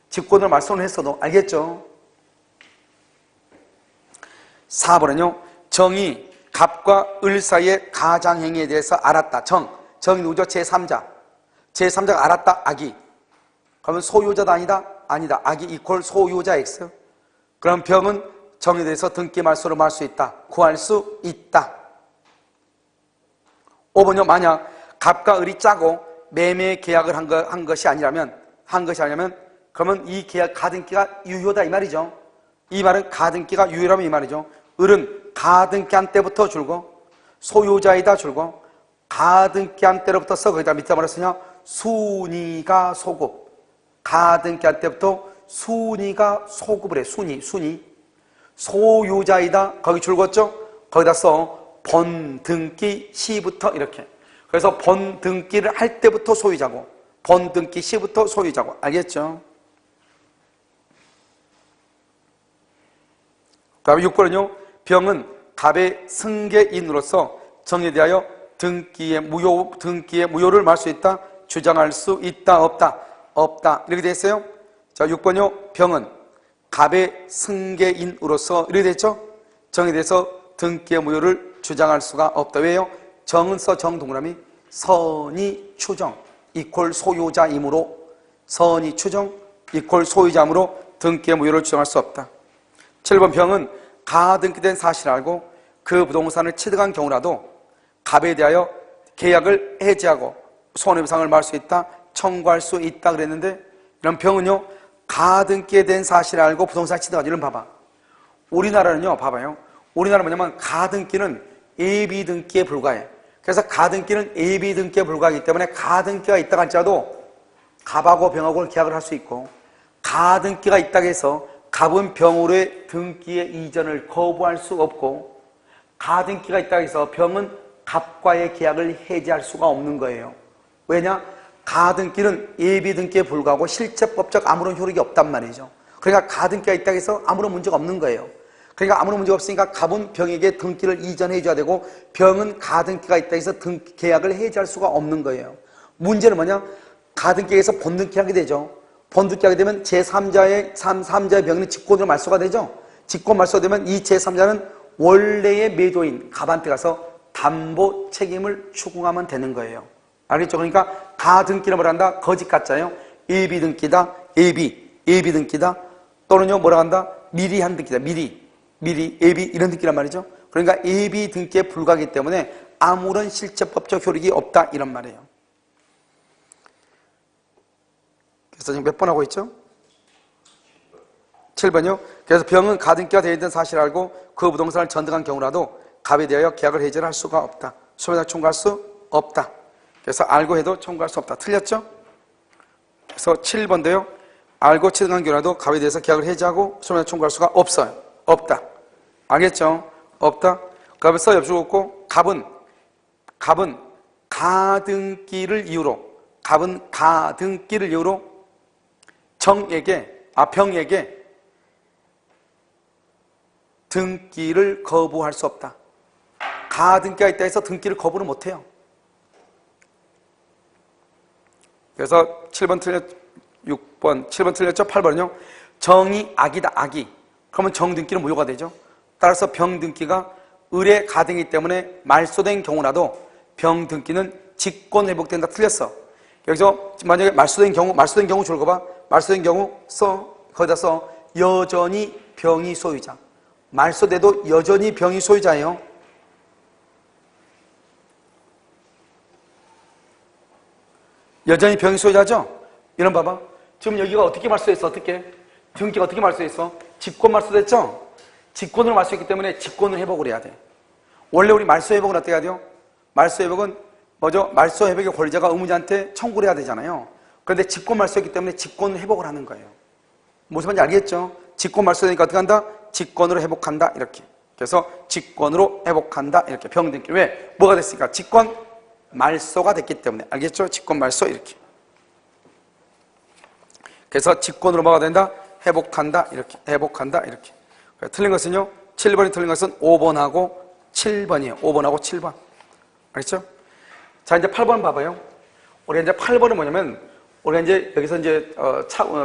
직권을 말소는 했어도. 알겠죠? 4번은요. 정이 갑과 을 사이의 가장행위에 대해서 알았다. 정이 누구죠? 제3자. 제3자가 알았다. 악이. 그러면 소유자다 아니다? 아니다. 악이 이퀄 소유자 X. 그럼 병은 정에 대해서 등기 말소를 할 수 있다. 구할 수 있다. 5번요. 만약 갑과 을이 짜고 매매 계약을 한 것이 아니라면 그러면 이 계약 가등기가 유효다 이 말이죠. 이 말은 가등기가 유효라면 이 말이죠. 을은 가등기한 때부터 줄고 소유자이다 줄고 가등기한 때로부터 거기다 밑에 뭐라 쓰냐? 순위가 소급. 가등기한 때부터 순위가 소급을 해. 순위. 소유자이다 거기 줄궜죠? 거기다 써 번등기 시부터 이렇게. 그래서 번등기를 할 때부터 소유자고 번등기 시부터 소유자고. 알겠죠? 그 다음에 6번은요. 병은 갑의 승계인으로서 정에 대하여 등기의 무효를 말할 수 있다. 주장할 수 있다. 없다. 이렇게 돼 있어요. 자, 6번요. 병은 갑의 승계인으로서 이렇게 됐죠? 정에 대해서 등기의 무효를 주장할 수가 없다. 왜요? 정은 정 동그라미 선이 추정 이퀄 소유자이므로 선이 추정 이퀄 소유자이므로 등기의 무효를 주장할 수 없다. 7번 병은 가등기된 사실을 알고 그 부동산을 취득한 경우라도 갑에 대하여 계약을 해지하고 손해배상을 말할 수 있다. 청구할 수 있다 그랬는데 이런 병은요. 가등기에 된 사실을 알고 부동산을 취득하죠. 이런 봐봐. 우리나라는요. 봐봐요. 우리나라 뭐냐면 가등기는 예비등기에 불과해. 그래서 가등기는 예비등기에 불과하기 때문에 가등기가 있다고 할지라도 갑하고 병하고는 계약을 할 수 있고 가등기가 있다고 해서 갑은 병으로의 등기의 이전을 거부할 수 없고 가등기가 있다고 해서 병은 갑과의 계약을 해지할 수가 없는 거예요. 왜냐? 가등기는 예비등기에 불과하고 실제법적 아무런 효력이 없단 말이죠. 그러니까 가등기가 있다고 해서 아무런 문제가 없는 거예요. 그러니까 아무런 문제가 없으니까 갑은 병에게 등기를 이전해 줘야 되고 병은 가등기가 있다고 해서 계약을 해지할 수가 없는 거예요. 문제는 뭐냐? 가등기에서 본등기하게 되죠. 본등기하게 되면 제3자의 병은 직권으로 말소가 되죠. 직권 말소가 되면 이 제3자는 원래의 매도인 갑한테 가서 담보 책임을 추궁하면 되는 거예요. 알겠죠? 그러니까 가등기는 뭐라 한다? 거짓 가짜예요. 예비등기다. 예비등기다. 또는요 뭐라 한다? 미리 한 등기다. 미리 예비 이런 등기란 말이죠. 그러니까 예비등기에 불과하기 때문에 아무런 실제법적 효력이 없다 이런 말이에요. 그래서 지금 몇 번 하고 있죠? 7번이요. 그래서 병은 가등기가 되어 있는 사실을 알고 그 부동산을 전등한 경우라도 갑에 대하여 계약을 해지할 수가 없다. 소매상 청구할 수 없다. 그래서 알고 해도 청구할 수 없다. 틀렸죠? 그래서 7번도요. 알고 취득한 경우라도 갑에 대해서 계약을 해지하고 소매상 청구할 수가 없어요. 없다. 알겠죠? 없다. 갑을 써 옆줄 긋고 갑은 가등기를 이유로 병에게 등기를 거부할 수 없다. 가등기가 있다 해서 등기를 거부를 못해요. 그래서 7번 틀렸죠? 8번은요. 정이 악이다. 악이. 그러면 정등기는 무효가 되죠. 따라서 병등기가 을의 가등이기 때문에 말소된 경우라도 병등기는 직권 회복된다. 틀렸어. 여기서 만약에 말소된 경우 줄거봐. 말소된 경우 거기다 써 여전히 병이 소유자. 말소돼도 여전히 병이 소유자예요. 여전히 병이 소유자죠? 이런 봐봐. 지금 여기가 어떻게 말소했어? 어떻게? 등기가 어떻게 말소했어? 직권 말소됐죠? 직권으로 말소했기 때문에 직권을 회복을 해야 돼. 원래 우리 말소 회복은 어떻게 해야 돼요? 말소 회복은 뭐죠? 말소 회복의 권리자가 의무자한테 청구를 해야 되잖아요. 그런데 직권 말소했기 때문에 직권 회복을 하는 거예요. 무슨 말인지 알겠죠? 직권 말소되니까 어떻게 한다? 직권으로 회복한다. 이렇게. 그래서 직권으로 회복한다. 이렇게 병등기. 왜? 뭐가 됐으니까? 직권 말소가 됐기 때문에. 알겠죠? 직권 말소 이렇게. 그래서 직권으로 뭐가 된다? 회복한다 이렇게. 회복한다 이렇게. 틀린 것은요, 7번이 틀린 것은 5번하고 7번이에요. 5번하고 7번. 알겠죠? 자, 이제 8번 봐봐요. 우리가 이제 8번은 뭐냐면, 우리가 이제 여기서 이제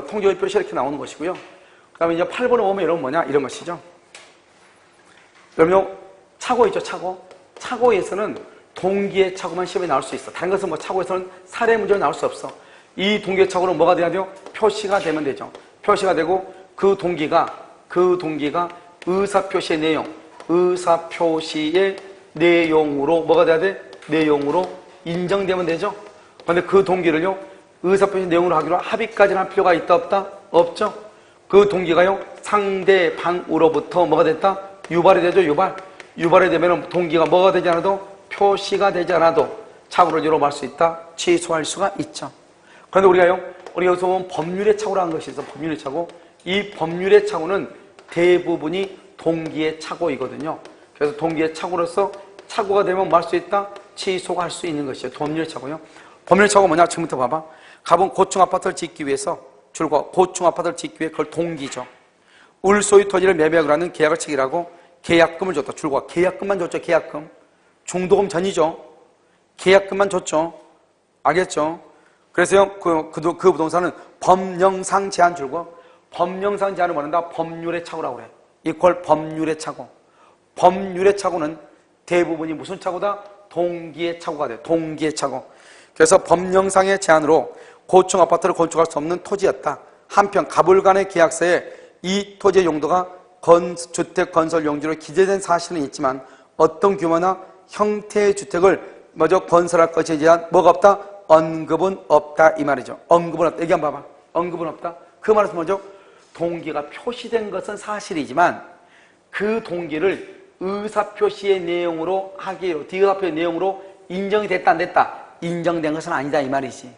통계의 표시 이렇게 나오는 것이고요. 그 다음에 이제 8번에 오면 이런 뭐냐? 이런 것이죠. 그럼요, 차고 있죠, 차고. 차고에서는 동기의 차고만 시험에 나올 수 있어. 다른 것은 뭐 차고에서는 사례 문제로 나올 수 없어. 이 동기의 차고는 뭐가 돼야 돼요? 표시가 되면 되죠. 표시가 되고 그 동기가 의사표시의 내용, 의사표시의 내용으로 뭐가 돼야 돼? 내용으로 인정되면 되죠. 그런데 그 동기를요, 의사표시 내용으로 하기로 합의까지는 할 필요가 있다 없다? 없죠. 그 동기가요, 상대방으로부터 뭐가 됐다? 유발이 되죠. 유발이 되면 동기가 뭐가 되지 않아도, 표시가 되지 않아도 착오를 유로할 수 있다, 취소할 수가 있죠. 그런데 우리가 여기서 보면 법률의 착오라는 것이 있어. 법률의 착오. 이 법률의 착오는 대부분이 동기의 착오이거든요. 그래서 동기의 착오로서 착오가 되면 뭐 할 수 있다? 취소가 할 수 있는 것이죠. 법률의 착오요. 법률의 착오가 뭐냐? 지금부터 봐봐. 갑은 고층 아파트를 짓기 위해서, 줄과 고층 아파트를 짓기 위해 그걸 동기죠. 울소유 토지를 매매하기로 하는 계약을 체결하고 계약금을 줬다. 줄과 계약금만 줬죠. 계약금. 중도금 전이죠. 계약금만 줬죠. 알겠죠? 그래서요, 그 부동산은 법령상 제한 줄과 법령상 제한을 말한다. 법률의 착오라고 그래. 이퀄 법률의 착오. 법률의 착오는 대부분이 무슨 착오다? 동기의 착오가 돼. 동기의 착오. 그래서 법령상의 제한으로 고층 아파트를 건축할 수 없는 토지였다. 한편 갑을 간의 계약서에 이 토지의 용도가 주택 건설 용지로 기재된 사실은 있지만 어떤 규모나 형태의 주택을 먼저 건설할 것에 대한 뭐가 없다? 언급은 없다 이 말이죠. 언급은 없다. 여기 한번 봐봐. 언급은 없다. 그 말은 뭐죠? 동기가 표시된 것은 사실이지만 그 동기를 의사표시의 내용으로 하기로, 의사표시의 내용으로 인정이 됐다 안 됐다? 인정된 것은 아니다 이 말이지.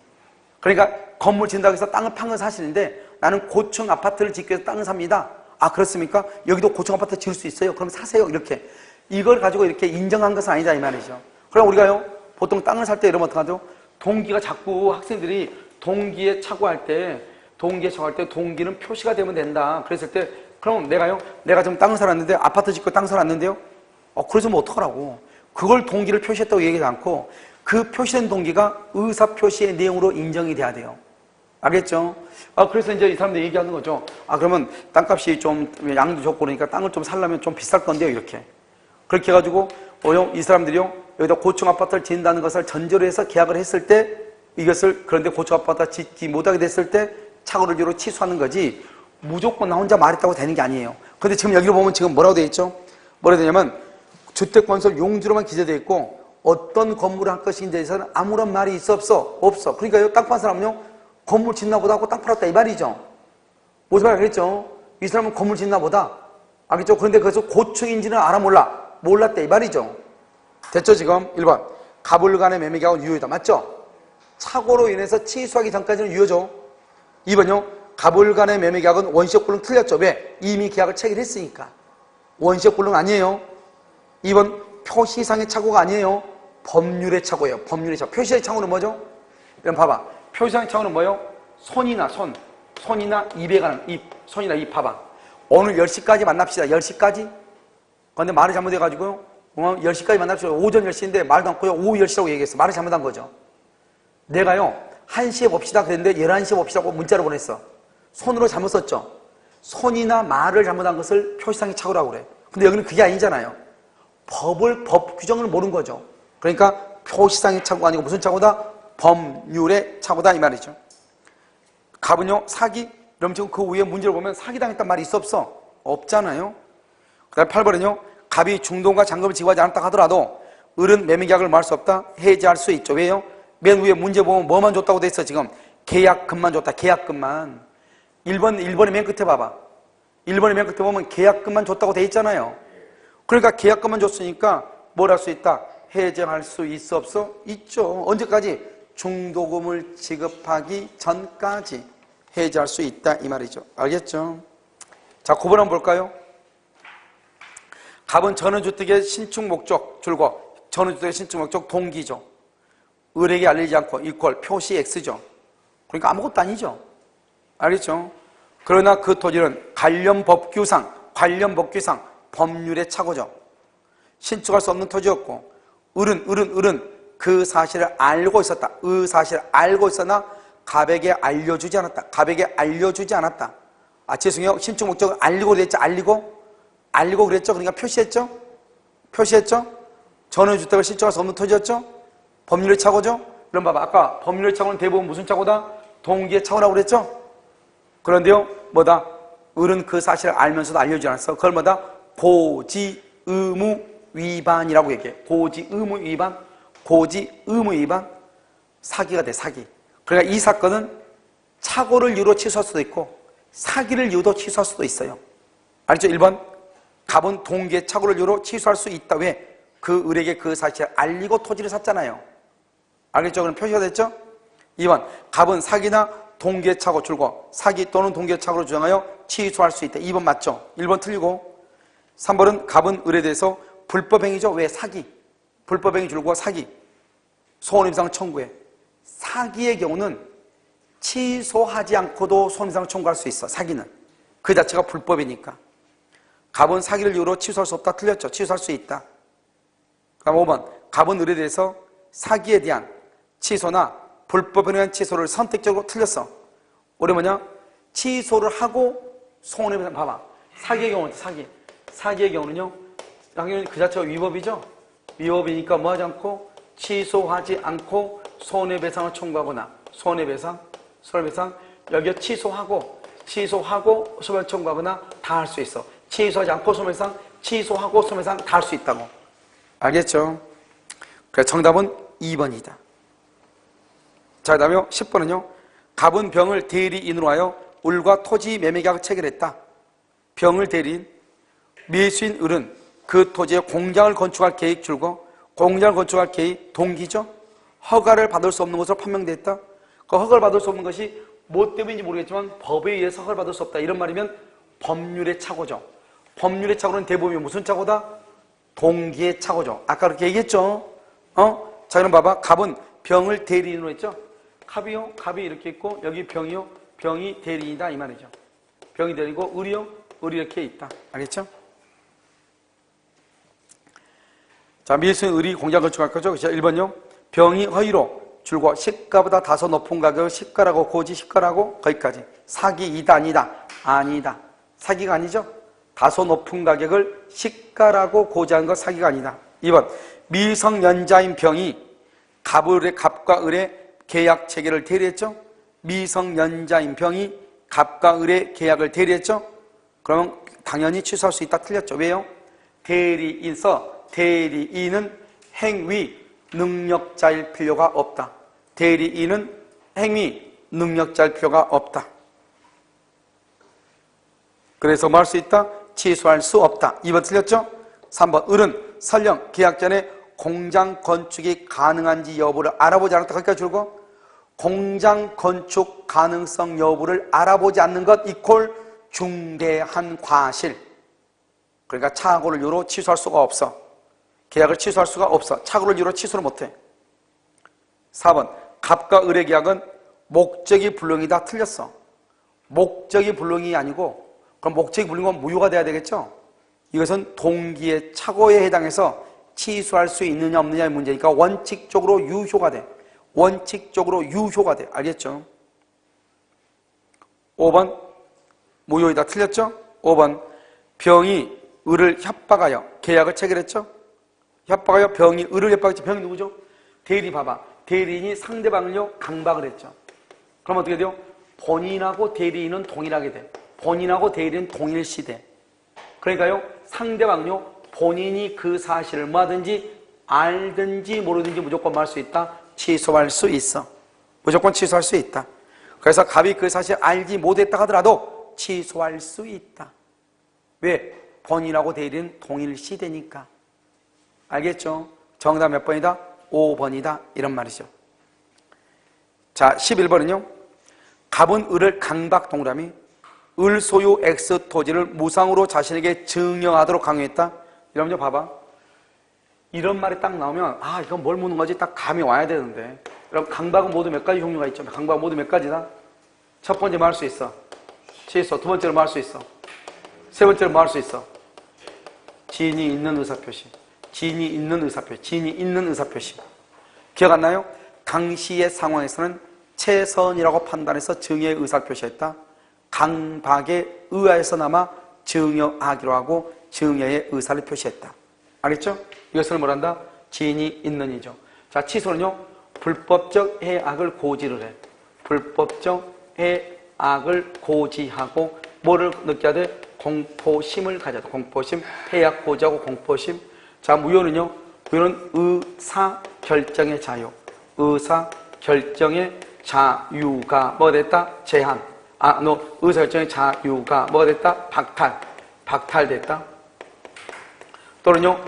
그러니까 건물 짓는다고 해서 땅을 판 건 사실인데 나는 고층 아파트를 짓기 위해서 땅을 삽니다. 아 그렇습니까? 여기도 고층 아파트 지을 수 있어요. 그럼 사세요. 이렇게. 이걸 가지고 이렇게 인정한 것은 아니다 이 말이죠. 그럼 우리가요, 보통 땅을 살 때 이러면 어떡하죠? 동기가 자꾸 학생들이 동기에 착오할 때 동기는 표시가 되면 된다. 그랬을 때 그럼 내가 좀 땅을 살았는데 아파트 짓고 땅 살았는데요. 그래서 뭐 어떡하라고. 그걸 동기를 표시했다고 얘기하지 않고 그 표시된 동기가 의사표시의 내용으로 인정이 돼야 돼요. 알겠죠? 그래서 이제 이 사람들이 얘기하는 거죠. 그러면 땅값이 좀 양도 적고 그러니까 땅을 좀 살려면 좀 비쌀 건데요. 이렇게. 그렇게 해가지고 이 사람들이요, 여기다 고층 아파트를 짓는다는 것을 전제로 해서 계약을 했을 때 이것을, 그런데 고층 아파트 짓지 못하게 됐을 때 착오를 주로 취소하는 거지 무조건 나 혼자 말했다고 되는 게 아니에요. 근데 지금 여기로 보면 지금 뭐라고 되어 있죠? 뭐라고 되냐면 주택건설 용지로만 기재되어 있고 어떤 건물을 할 것인지에 대해서는 아무런 말이 있어 없어? 없어. 그러니까 땅 판 사람은요, 건물 짓나 보다 하고 땅 팔았다 이 말이죠. 무슨 말 그랬죠? 이 사람은 건물 짓나 보다. 알겠죠? 그런데 그래서 고층인지는 알아 몰랐대 이 말이죠. 됐죠 지금? 1번 갑을 간의 매매 계약은 유효이다. 맞죠? 착오로 인해서 취소하기 전까지는 유효죠. 2번요 갑을 간의 매매 계약은 원시적 불능 틀렸죠. 왜? 이미 계약을 체결했으니까. 원시적 불능 아니에요. 2번 표시상의 착오가 아니에요. 법률의 착오예요. 법률의 착오. 표시의 착오는 뭐죠? 그럼 봐봐. 표시상의 착오는 뭐예요? 손이나 입에 관한 손이나 입 봐봐. 오늘 10시까지 만납시다. 10시까지? 근데 말이 잘못해가지고요. 10시까지 만납시다. 오전 10시인데 말도 않고요. 오후 10시라고 얘기했어. 말이 잘못한 거죠. 내가요. 1시에 봅시다 그랬는데 11시에 봅시다고 문자로 보냈어. 손으로 잘못 썼죠. 손이나 말을 잘못한 것을 표시상의 착오라고 그래. 근데 여기는 그게 아니잖아요. 법 규정을 모르는 거죠. 그러니까 표시상의 착오가 아니고 무슨 착오다? 법률의 착오다 이 말이죠. 갑은요 사기? 그럼 지금 그 위에 문제를 보면 사기당했단 말이 있어 없어? 없잖아요. 그 다음에 8번은요 갑이 중도금과 잔금을 지급하지 않았다 하더라도 을은 매매계약을 말 수 없다? 해지할 수 있죠. 왜요? 맨 위에 문제 보면 뭐만 줬다고 돼 있어 지금? 계약금만 줬다. 계약금만. 1번의 맨 끝에 봐봐. 1번의 맨 끝에 보면 계약금만 줬다고 돼 있잖아요. 그러니까 계약금만 줬으니까 뭘 할 수 있다? 해정할 수 있어 없어? 있죠. 언제까지? 중도금을 지급하기 전까지 해지할 수 있다 이 말이죠. 알겠죠? 자, 9번 한번 볼까요? 갑은 전원주택의 신축 목적 줄과 전원주택의 신축 목적 동기죠. 을에게 알리지 않고 이퀄 표시 X죠. 그러니까 아무것도 아니죠. 알겠죠? 그러나 그 토지는 관련 법규상 법률의 착오죠. 신축할 수 없는 토지였고 을은 그 사실을 알고 있었다. 그 사실을 알고 있었나 갑에게 알려주지 않았다. 아, 죄송해요. 신축 목적을 알리고 그랬죠. 알리고 그랬죠. 그러니까 표시했죠. 전원주택을 신축할 수 없는 토지였죠. 법률의 착오죠. 그럼 봐봐. 아까 법률의 착오는 대부분 무슨 착오다? 동기의 착오라고 그랬죠. 그런데요, 뭐다? 을은 그 사실을 알면서도 알려주지 않았어. 그걸 뭐다? 고지 의무 위반이라고 얘기해. 고지 의무 위반, 사기가 돼, 사기. 그러니까 이 사건은 착오를 이유로 취소할 수도 있고 사기를 이유로 취소할 수도 있어요. 알죠? 1번, 갑은 동기의 착오를 이유로 취소할 수 있다. 왜? 그 을에게 그 사실을 알리고 토지를 샀잖아요. 알겠죠? 그럼 표시가 됐죠? 2번, 갑은 사기나 동기의 착오 줄고 사기 또는 동기의 착오로 주장하여 취소할 수 있다. 2번 맞죠? 1번 틀리고 3번은 갑은 을에 대해서 불법행위죠. 왜? 사기. 불법행위 줄고 사기. 손해배상 청구해. 사기의 경우는 취소하지 않고도 손해배상 청구할 수 있어. 사기는. 그 자체가 불법이니까. 갑은 사기를 이유로 취소할 수 없다. 틀렸죠. 취소할 수 있다. 그다음 5번. 갑은 을에 대해서 사기에 대한 취소나 불법에 의한 취소를 선택적으로 틀렸어. 우리 뭐냐? 취소를 하고 손해배상. 봐봐. 사기의 경우는 사기의 경우는요. 당연히 그 자체가 위법이죠. 위법이니까 뭐 하지 않고 취소하지 않고 손해배상을 청구하거나 손해배상 여기에 취소하고 손해배상 청구하거나 다 할 수 있어. 취소하지 않고 손해배상, 취소하고 손해배상 다 할 수 있다고. 알겠죠? 그래서 정답은 2번이다. 자, 그 다음에 10번은요. 갑은 병을 대리인으로 하여 을과 토지 매매계약을 체결했다. 병을 대리인, 매수인 을은 그 토지에 공장을 건축할 계획 줄고 공장을 건축할 계획 동기죠. 허가를 받을 수 없는 것으로 판명됐다. 그 허가를 받을 수 없는 것이 뭐 때문인지 모르겠지만 법에 의해서 허가를 받을 수 없다. 이런 말이면 법률의 착오죠. 법률의 착오는 대부분 무슨 착오다? 동기의 착오죠. 아까 그렇게 얘기했죠. 자, 그럼 봐봐. 갑은 병을 대리인으로 했죠. 갑이 이렇게 있고 여기 병이요. 병이 대리인이다 이 말이죠. 병이 대리고 을이 이렇게 있다. 알겠죠? 자, 매수인 을이 공장 건축할 거죠. 그렇죠? 1번요. 병이 허위로 줄고 시가보다 다소 높은 가격을 시가라고 고지 시가라고 거기까지. 사기이다 아니다. 사기가 아니죠. 다소 높은 가격을 시가라고 고지하는 건 사기가 아니다. 2번. 미성년자인 병이 갑과 을의 계약 체결을 대리했죠. 미성년자인 병이 갑과 을의 계약을 대리했죠. 그러면 당연히 취소할 수 있다. 틀렸죠. 왜요? 대리인은 행위 능력자일 필요가 없다. 대리인은 행위 능력자일 필요가 없다. 그래서 뭐 할 수 있다? 취소할 수 없다. 2번 틀렸죠? 3번 을은 설령 계약 전에 공장 건축이 가능한지 여부를 알아보지 않았다. 거기까지 줄고 공장 건축 가능성 여부를 알아보지 않는 것 이퀄 중대한 과실. 그러니까 착오를 이유로 취소할 수가 없어. 계약을 취소할 수가 없어. 착오를 이유로 취소를 못해. 4번 갑과 을의 계약은 목적이 불능이다. 틀렸어. 목적이 불능이 아니고 그럼 목적이 불능은 무효가 돼야 되겠죠. 이것은 동기의 착오에 해당해서 취소할 수 있느냐 없느냐의 문제니까 원칙적으로 유효가 돼. 알겠죠? 5번 무효이다. 틀렸죠? 5번 병이 을을 협박하여 계약을 체결했죠? 협박하여 병이 을을 협박했죠. 병이 누구죠? 대리. 봐봐. 대리인이 상대방을요 강박을 했죠. 그럼 어떻게 돼요? 본인하고 대리인은 동일하게 돼. 본인하고 대리인은 동일시돼. 그러니까요 상대방요 본인이 그 사실을 뭐하든지 알든지 모르든지 무조건 뭐 할 수 있다? 취소할 수 있어. 무조건 취소할 수 있다. 그래서 갑이 그 사실 알지 못했다 하더라도 취소할 수 있다. 왜? 본인하고 대리는 동일시되니까. 알겠죠? 정답 몇 번이다? 5번이다. 이런 말이죠. 자, 11번은요. 갑은 을을 강박 동그라미 을 소유 X 토지를 무상으로 자신에게 증여하도록 강요했다. 여러분 좀 봐봐. 이런 말이 딱 나오면 아 이건 뭘 묻는 거지 딱 감이 와야 되는데. 그럼 강박은 모두 몇 가지 종류가 있죠. 강박은 모두 몇 가지다? 첫 번째 뭐 할 수 있어? 취소. 두 번째로 뭐 할 수 있어? 세 번째로 뭐 할 수 있어? 지인이 있는 의사표시. 지인이 있는 의사표시. 지인이 있는 의사표시. 기억 안 나요? 당시의 상황에서는 최선이라고 판단해서 증여의 의사를 표시했다. 강박에 의하여서나마 증여하기로 하고 증여의 의사를 표시했다. 알겠죠? 이것을 뭐란다? 지인이 있는 이죠. 자, 취소는요. 불법적 해악을 고지를 해. 불법적 해악을 고지하고 뭐를 느껴야 돼? 공포심을 가져야 돼. 공포심. 해악 고지하고 공포심. 자, 무효는요. 무효는 의사결정의 자유. 의사결정의 자유가 뭐가 됐다? 제한. 너 의사결정의 자유가 뭐가 됐다? 박탈됐다. 또는요,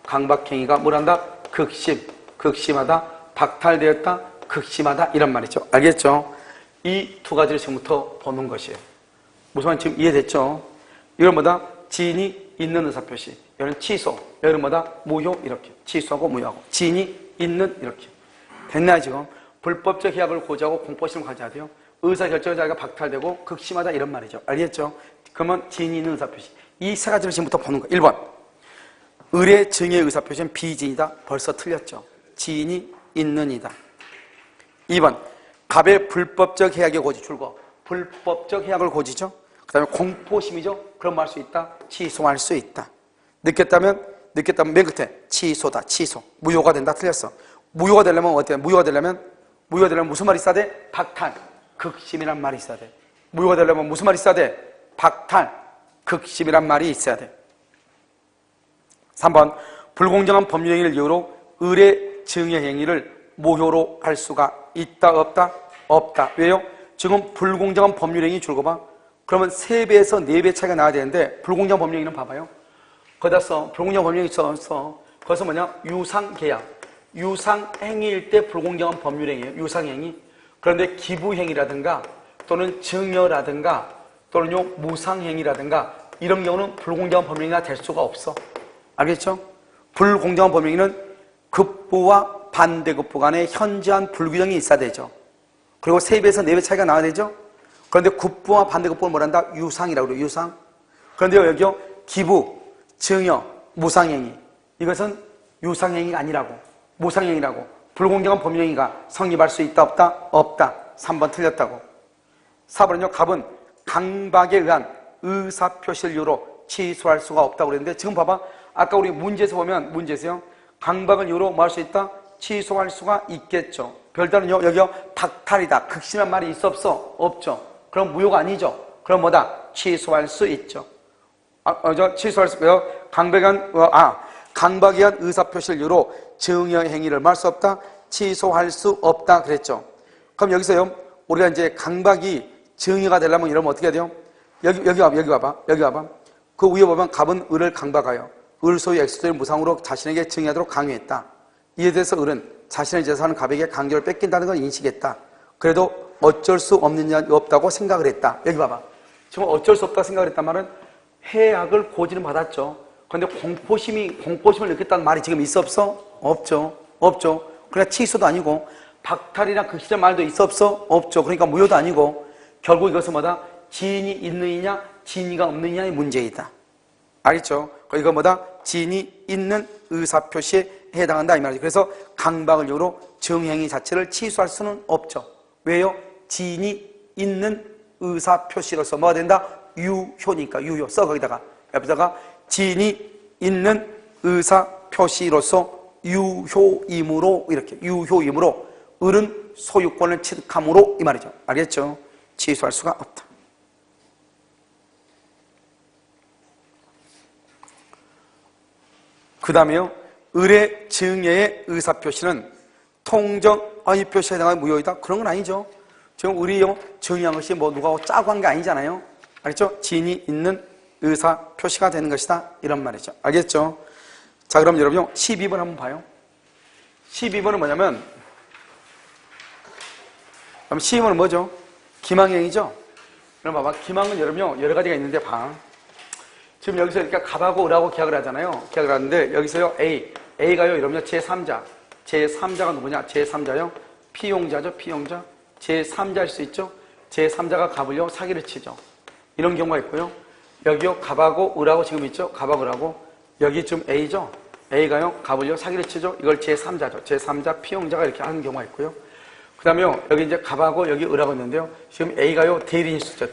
강박행위가 뭐란다? 극심하다, 박탈되었다, 극심하다 이런 말이죠. 알겠죠? 이 두 가지를 지금부터 보는 것이에요. 무슨 말인지 지금 이해됐죠? 이건 뭐다? 지인이 있는 의사표시. 이거는 취소. 이거는 뭐다? 무효 이렇게. 취소하고 무효하고. 지인이 있는 이렇게. 됐나요 지금? 불법적 해악을 고지하고 공포심을 가져야 돼요. 의사결정의 자유가 박탈되고 극심하다 이런 말이죠. 알겠죠? 그러면 지인이 있는 의사표시. 이 세 가지를 지금부터 보는 거예요. 1번. 의뢰 증여의 의사표시는 비지인이다. 벌써 틀렸죠. 지인이 있는 이다. 2번. 갑의 불법적 해악의 고지 출거. 불법적 해악을 고지죠. 그 다음에 공포심이죠. 그럼 뭐 할 수 있다? 취소할 수 있다. 느꼈다면 맨 끝에 취소다. 취소. 무효가 된다. 틀렸어. 무효가 되려면 어때요? 무효가 되려면 무슨 말이 있어야 돼? 박탈. 극심이란 말이 있어야 돼. 무효가 되려면 무슨 말이 있어야 돼? 박탈. 극심이란 말이 있어야 돼. 3번. 불공정한 법률 행위를 이유로 의뢰 증여 행위를 무효로 할 수가 있다 없다? 없다. 왜요? 지금 불공정한 법률 행위 줄거 봐. 그러면 3배에서 4배 차이가 나야 되는데 불공정한 법률 행위는 봐봐요. 거기다 써. 불공정한 법률 행위 써. 거기서 뭐냐? 유상계약. 유상행위일 때 불공정한 법률 행위예요. 유상행위. 그런데 기부행위라든가 또는 증여라든가 또는요 무상행위라든가 이런 경우는 불공정한 법률 행위가 될 수가 없어. 알겠죠? 불공정한 법률 행위는 급부와 반대급부 간에 현저한 불균형이 있어야 되죠. 그리고 3배에서 4배 차이가 나야 되죠. 그런데 급부와 반대급부는 뭐란다? 유상이라고 그래요. 유상. 그런데요 여기요 기부, 증여, 무상행위 이것은 유상행위가 아니라고 무상행위라고. 불공정한 법률행위가 성립할 수 있다 없다? 없다. 3번 틀렸다고. 4번은요 갑은 강박에 의한 의사표시를 이유로 취소할 수가 없다고 그랬는데 지금 봐봐. 아까 우리 문제에서 보면 문제에서요 강박을 이유로 뭐 할 수 있다? 취소할 수가 있겠죠. 별다른요 여기요 박탈이다. 극심한 말이 있어 없어? 없죠. 그럼 무효가 아니죠. 그럼 뭐다? 취소할 수 있죠. 취소할 수 있고요. 강박에 의한 의사표시를 이유로 증여 행위를 할 수 없다. 취소할 수 없다 그랬죠. 그럼 여기서요 우리가 이제 강박이 증여가 되려면 이러면 어떻게 해야 돼요? 여기 와봐. 그 위에 보면 갑은 을을 강박하여 을 소유 X소유 무상으로 자신에게 증여하도록 강요했다. 이에 대해서 을은 자신의 재산을 갑에게 강제로 뺏긴다는 걸 인식했다. 그래도 어쩔 수 없다고 생각을 했다. 여기 봐봐. 지금 어쩔 수 없다고 생각을 했단 말은 해악을 고지는 받았죠. 그런데 공포심을 느꼈다는 말이 지금 있어 없어? 없죠. 그러니까 취소도 아니고 박탈이나 극심한 말도 있어 없어? 없죠. 그러니까 무효도 아니고 결국 이것은 뭐다? 지인이 있느냐 지인이가 없느냐의 문제이다. 알겠죠? 이거 뭐다? 지인이 있는 의사표시에 해당한다 이 말이죠. 그래서 강박을 이유로 증행위 자체를 취소할 수는 없죠. 왜요? 지인이 있는 의사표시로서 뭐가 된다? 유효니까 유효. 써 거기다가 옆에다가 지인이 있는 의사표시로서 유효이므로 이렇게 유효이므로 을은 소유권을 취득함으로 이 말이죠. 알겠죠? 취소할 수가 없다. 그 다음에요 을의 증여의 의사표시는 통정의 표시에 해당하는 무효이다? 그런 건 아니죠. 지금 을이요 증여한 것이 뭐 누가 짜고 한 게 아니잖아요. 알겠죠? 지인이 있는 의사표시가 되는 것이다 이런 말이죠. 알겠죠? 자 그럼 여러분 12번 한번 봐요. 12번은 뭐냐면 그럼 12번은 뭐죠? 기망행위죠? 그럼 봐봐. 기망은 여러분요 여러 가지가 있는데 봐. 지금 여기서 이렇게 갑하고 을하고 계약을 하잖아요. 계약을 하는데 여기서요 A가요 이러면 제3자가 누구냐? 제3자요 피용자죠. 피용자. 제3자일 수 있죠. 제3자가 갑을요 사기를 치죠. 이런 경우가 있고요. 여기요 갑하고 을하고 지금 있죠. 갑하고 을하고 여기 지금 A죠. A가요 갑을요 사기를 치죠. 이걸 제3자죠. 제3자 피용자가 이렇게 하는 경우가 있고요. 그 다음에 여기 이제 갑하고 여기 을하고 있는데요. 지금 A가요 대리인일 수 있죠.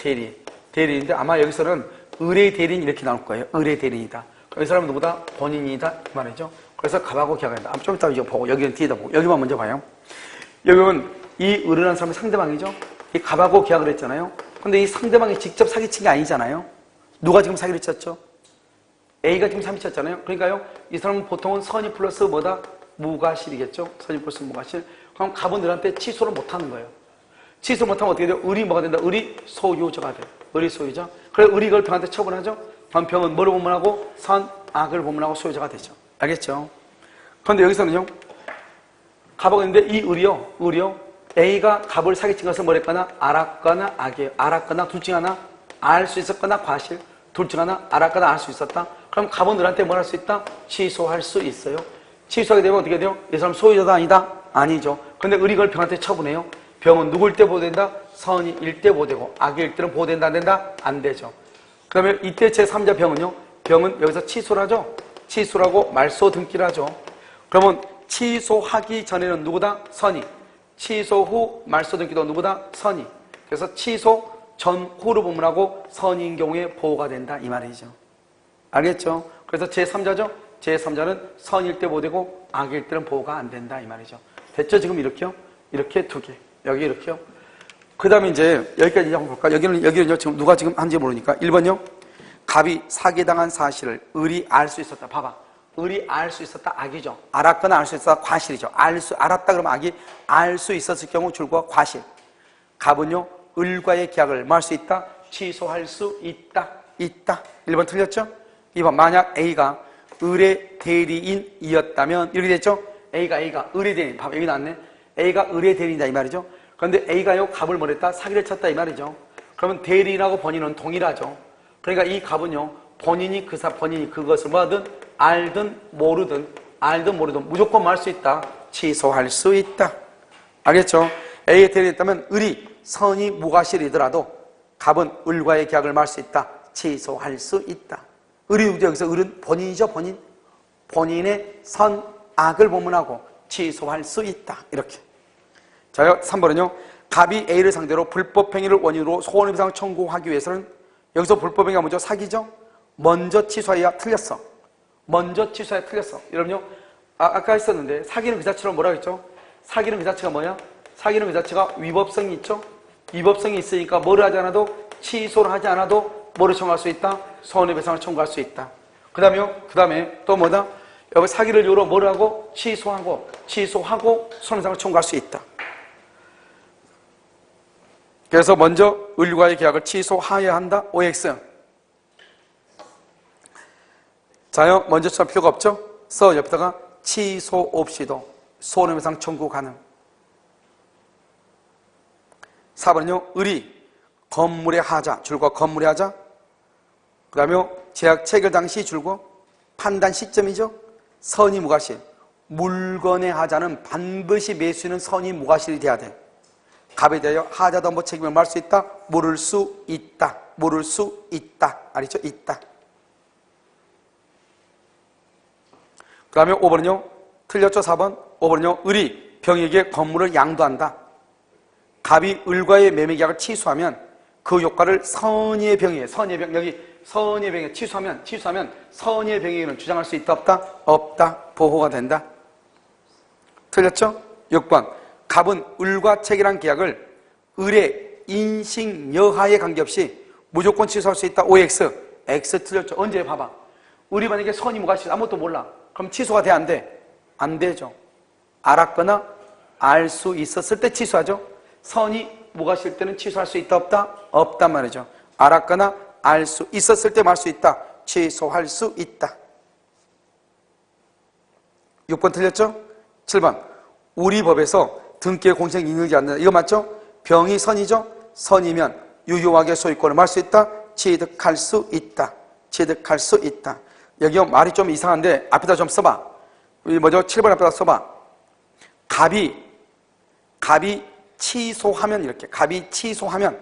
대리인인데 아마 여기서는 을의 대리인 이렇게 나올 거예요. 을의 대리인이다. 이 사람은 누구다? 본인이다. 그 말이죠. 그래서 갑하고 계약한다. 좀 이따 이제 보고 여기는 뒤에다 보고 여기만 먼저 봐요. 여기는 이 을이라는 사람이 상대방이죠. 이 갑하고 계약을 했잖아요. 근데 이 상대방이 직접 사기친 게 아니잖아요. 누가 지금 사기를 쳤죠? A가 지금 사기 쳤잖아요. 그러니까요, 이 사람은 보통은 선의 플러스 뭐다? 무과실이겠죠? 선의 플러스 무과실. 그럼 갑은 을한테 취소를 못 하는 거예요. 취소 못하면 어떻게 돼요? 을이 뭐가 된다? 을이 소유자가 돼요. 을이 소유자. 그래서 을이 이걸 병한테 처분하죠? 그럼 병은 뭐를 보문하고? 선, 악을 보문하고 소유자가 되죠. 알겠죠? 그런데 여기서는요, 갑하고 있는데 이 을이요. A가 갑을 사기친 것을 뭐랬거나? 알았거나 악이에요. 알았거나 둘 중 하나, 알 수 있었거나 과실. 둘 중 하나, 알았거나 알 수 있었다. 그럼 갑은 을한테 뭘 할 수 있다? 취소할 수 있어요. 취소하게 되면 어떻게 돼요? 이 사람 소유자다 아니다? 아니죠. 근데 을이 그걸 병한테 처분해요. 병은 누구일 때 보호된다? 선의일 때 보호되고 악일 때는 보호된다 안 된다? 안 되죠. 그 다음에 이때 제3자 병은요. 병은 여기서 취소를 하죠. 취소라고 말소 등기를 하죠. 그러면 취소하기 전에는 누구다? 선의. 취소 후 말소 등기도 누구다? 선의. 그래서 취소 전후로 보문하고 선의인 경우에 보호가 된다 이 말이죠. 알겠죠? 그래서 제3자죠. 제3자는 선일 때 보호되고 악일 때는 보호가 안 된다 이 말이죠. 됐죠? 지금 이렇게요? 이렇게 두 개. 여기 이렇게요. 그 다음에 이제 여기까지 한번 볼까? 여기는 지금 누가 지금 한지 모르니까. 1번요. 갑이 사기당한 사실을 을이 알 수 있었다. 봐봐. 을이 알 수 있었다. 악이죠. 알았거나 알 수 있었다. 과실이죠. 알았다 그러면 악이 알 수 있었을 경우 줄과 과실. 갑은요. 을과의 계약을 뭐 할 수 있다? 취소할 수 있다. 1번 틀렸죠? 2번 만약 A가 을의 대리인이었다면 이렇게 됐죠? A가 을의 대리인. 봐봐 여기 나왔네. A가 을의 대리인이다 이 말이죠. 그런데 A가요 갑을 뭐랬다? 사기를 쳤다 이 말이죠. 그러면 대리인하고 본인은 동일하죠. 그러니까 이 갑은요 본인이 그것을 뭐하든 알든 모르든 무조건 뭐 할 수 있다? 취소할 수 있다. 알겠죠? A의 대리인이었다면 을이 선의 무과실이더라도 갑은 을과의 계약을 말 수 있다. 취소할 수 있다. 을이 여기서 을은 본인이죠. 본인의 선, 악을 보문하고 취소할 수 있다. 이렇게. 자, 3번은요. 갑이 A를 상대로 불법행위를 원인으로 손해배상 청구하기 위해서는 여기서 불법행위가 먼저 사기죠. 먼저 취소해야 틀렸어. 여러분요. 아까 했었는데 사기는 그 자체로 뭐라고 했죠? 사기는 그 자체가 뭐야? 사기는 그 자체가 위법성이 있죠. 위법성이 있으니까 뭐를 하지 않아도 취소를 하지 않아도 뭐를 청구할 수 있다? 손해배상을 청구할 수 있다. 그 다음에 또 뭐다? 여기 사기를 이유로 뭐를 하고? 취소하고 손해배상을 청구할 수 있다. 그래서 먼저 을과의 계약을 취소해야 한다. OX. 자요, 먼저 칠 필요가 없죠? 옆에다가 취소 없이도 손해배상 청구 가능. 4번은요, 을이 건물의 하자, 줄과 건물의 하자. 그 다음에 계약 체결 당시 줄과 판단 시점이죠. 선의 무과실. 물건의 하자는 반드시 매수인은 선의 무과실이 돼야 돼. 갑에 대하여 하자도 뭐 책임을 말 수 있다? 물을 수 있다. 알겠죠? 있다. 그 다음에 5번은요. 틀렸죠? 4번. 5번은요. 을이 병에게 건물을 양도한다. 갑이 을과의 매매계약을 취소하면 그 효과를 선의의 병에 취소하면 선의의 병에게는 주장할 수 있다 없다? 없다. 보호가 된다. 틀렸죠? 6번. 갑은 을과 체결한 계약을 을의 인식 여하에 관계없이 무조건 취소할 수 있다. OX. X 틀렸죠? 언제 봐봐. 을이 만약에 선의 무과실 아무것도 몰라. 그럼 취소가 돼? 안 돼? 안 되죠. 알았거나 알 수 있었을 때 취소하죠. 선의 무과실 때는 취소할 수 있다 없다? 없단 말이죠. 알았거나 알 수 있었을 때 말 수 있다. 취소할 수 있다. 6번 틀렸죠? 7번. 우리 법에서 등기의 공시행 인정되지 않는다. 이거 맞죠? 병이 선이죠? 선이면 유효하게 소유권을 말 수 있다. 취득할 수 있다. 취득할 수 있다. 여기 말이 좀 이상한데 앞에다 좀 써봐. 이 뭐죠? 7번 앞에다 써봐. 갑이 취소하면 이렇게 갑이 취소하면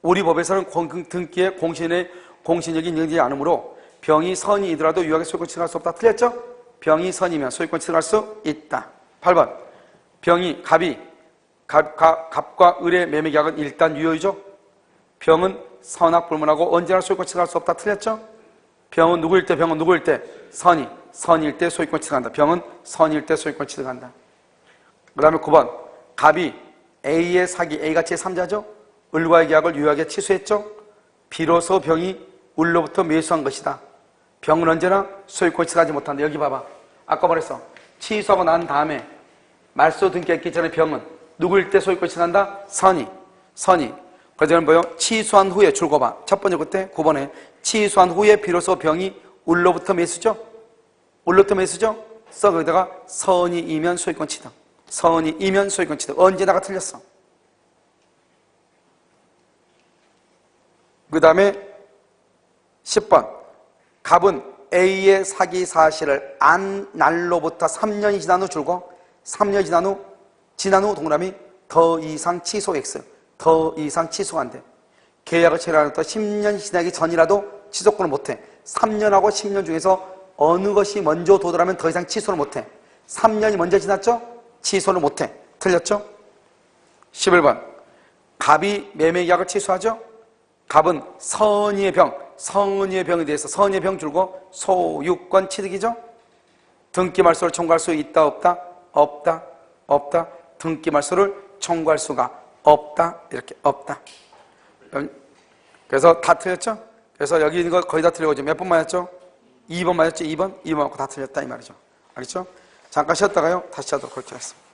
우리 법에서는 등기에 공신력이 인정되지 않으므로 병이 선이더라도 유효하게 소유권 취득할 수 없다. 틀렸죠? 병이 선이면 소유권 취득할 수 있다. 8번 갑과 을의 매매 계약은 일단 유효이죠? 병은 선악불문하고 언제나 소유권 취득할 수 없다. 틀렸죠? 병은 누구일 때? 선일 때 소유권 취득한다. 병은 선일 때 소유권 취득한다. 그 다음에 9번 갑이 A의 사기, A가 제3자죠? 을과의 계약을 유효하게 취소했죠? 비로소 병이 을로부터 매수한 것이다. 병은 언제나 소유권 취득하지 못한다. 여기 봐봐. 아까 말했어. 취소하고 난 다음에 말소 등기했기 전에 병은 누구일 때 소유권 취득한다? 선이. 그래서 뭐요? 취소한 후에 줄 거봐. 첫 번째 그때 9번에 취소한 후에 비로소 병이 을로부터 매수죠? 써 거기다가 선이이면 소유권 취득. 언제나가 틀렸어. 그 다음에 10번 갑은 A의 사기 사실을 안 날로부터 3년이 지난 후 줄고 3년이 지난 후 동그라미 더 이상 취소 X. 더 이상 취소가 안 돼. 계약을 체결하부터 10년이 지나기 전이라도 취소권을 못해. 3년하고 10년 중에서 어느 것이 먼저 도달하면 더 이상 취소를 못해. 3년이 먼저 지났죠? 취소를 못해. 틀렸죠? 11번 갑이 매매 계약을 취소하죠? 갑은 선의의 병에 대해서 선의의 병 줄고 소유권 취득이죠? 등기 말소를 청구할 수 있다 없다? 없다. 등기 말소를 청구할 수가 없다. 이렇게 없다. 그래서 다 틀렸죠? 그래서 여기 있는 거 거의 다 틀리고 몇 번 맞았죠? 2번 맞았죠? 2번 맞고 다 틀렸다 이 말이죠. 알겠죠? 잠깐 쉬었다가요 다시 하도록 하겠습니다.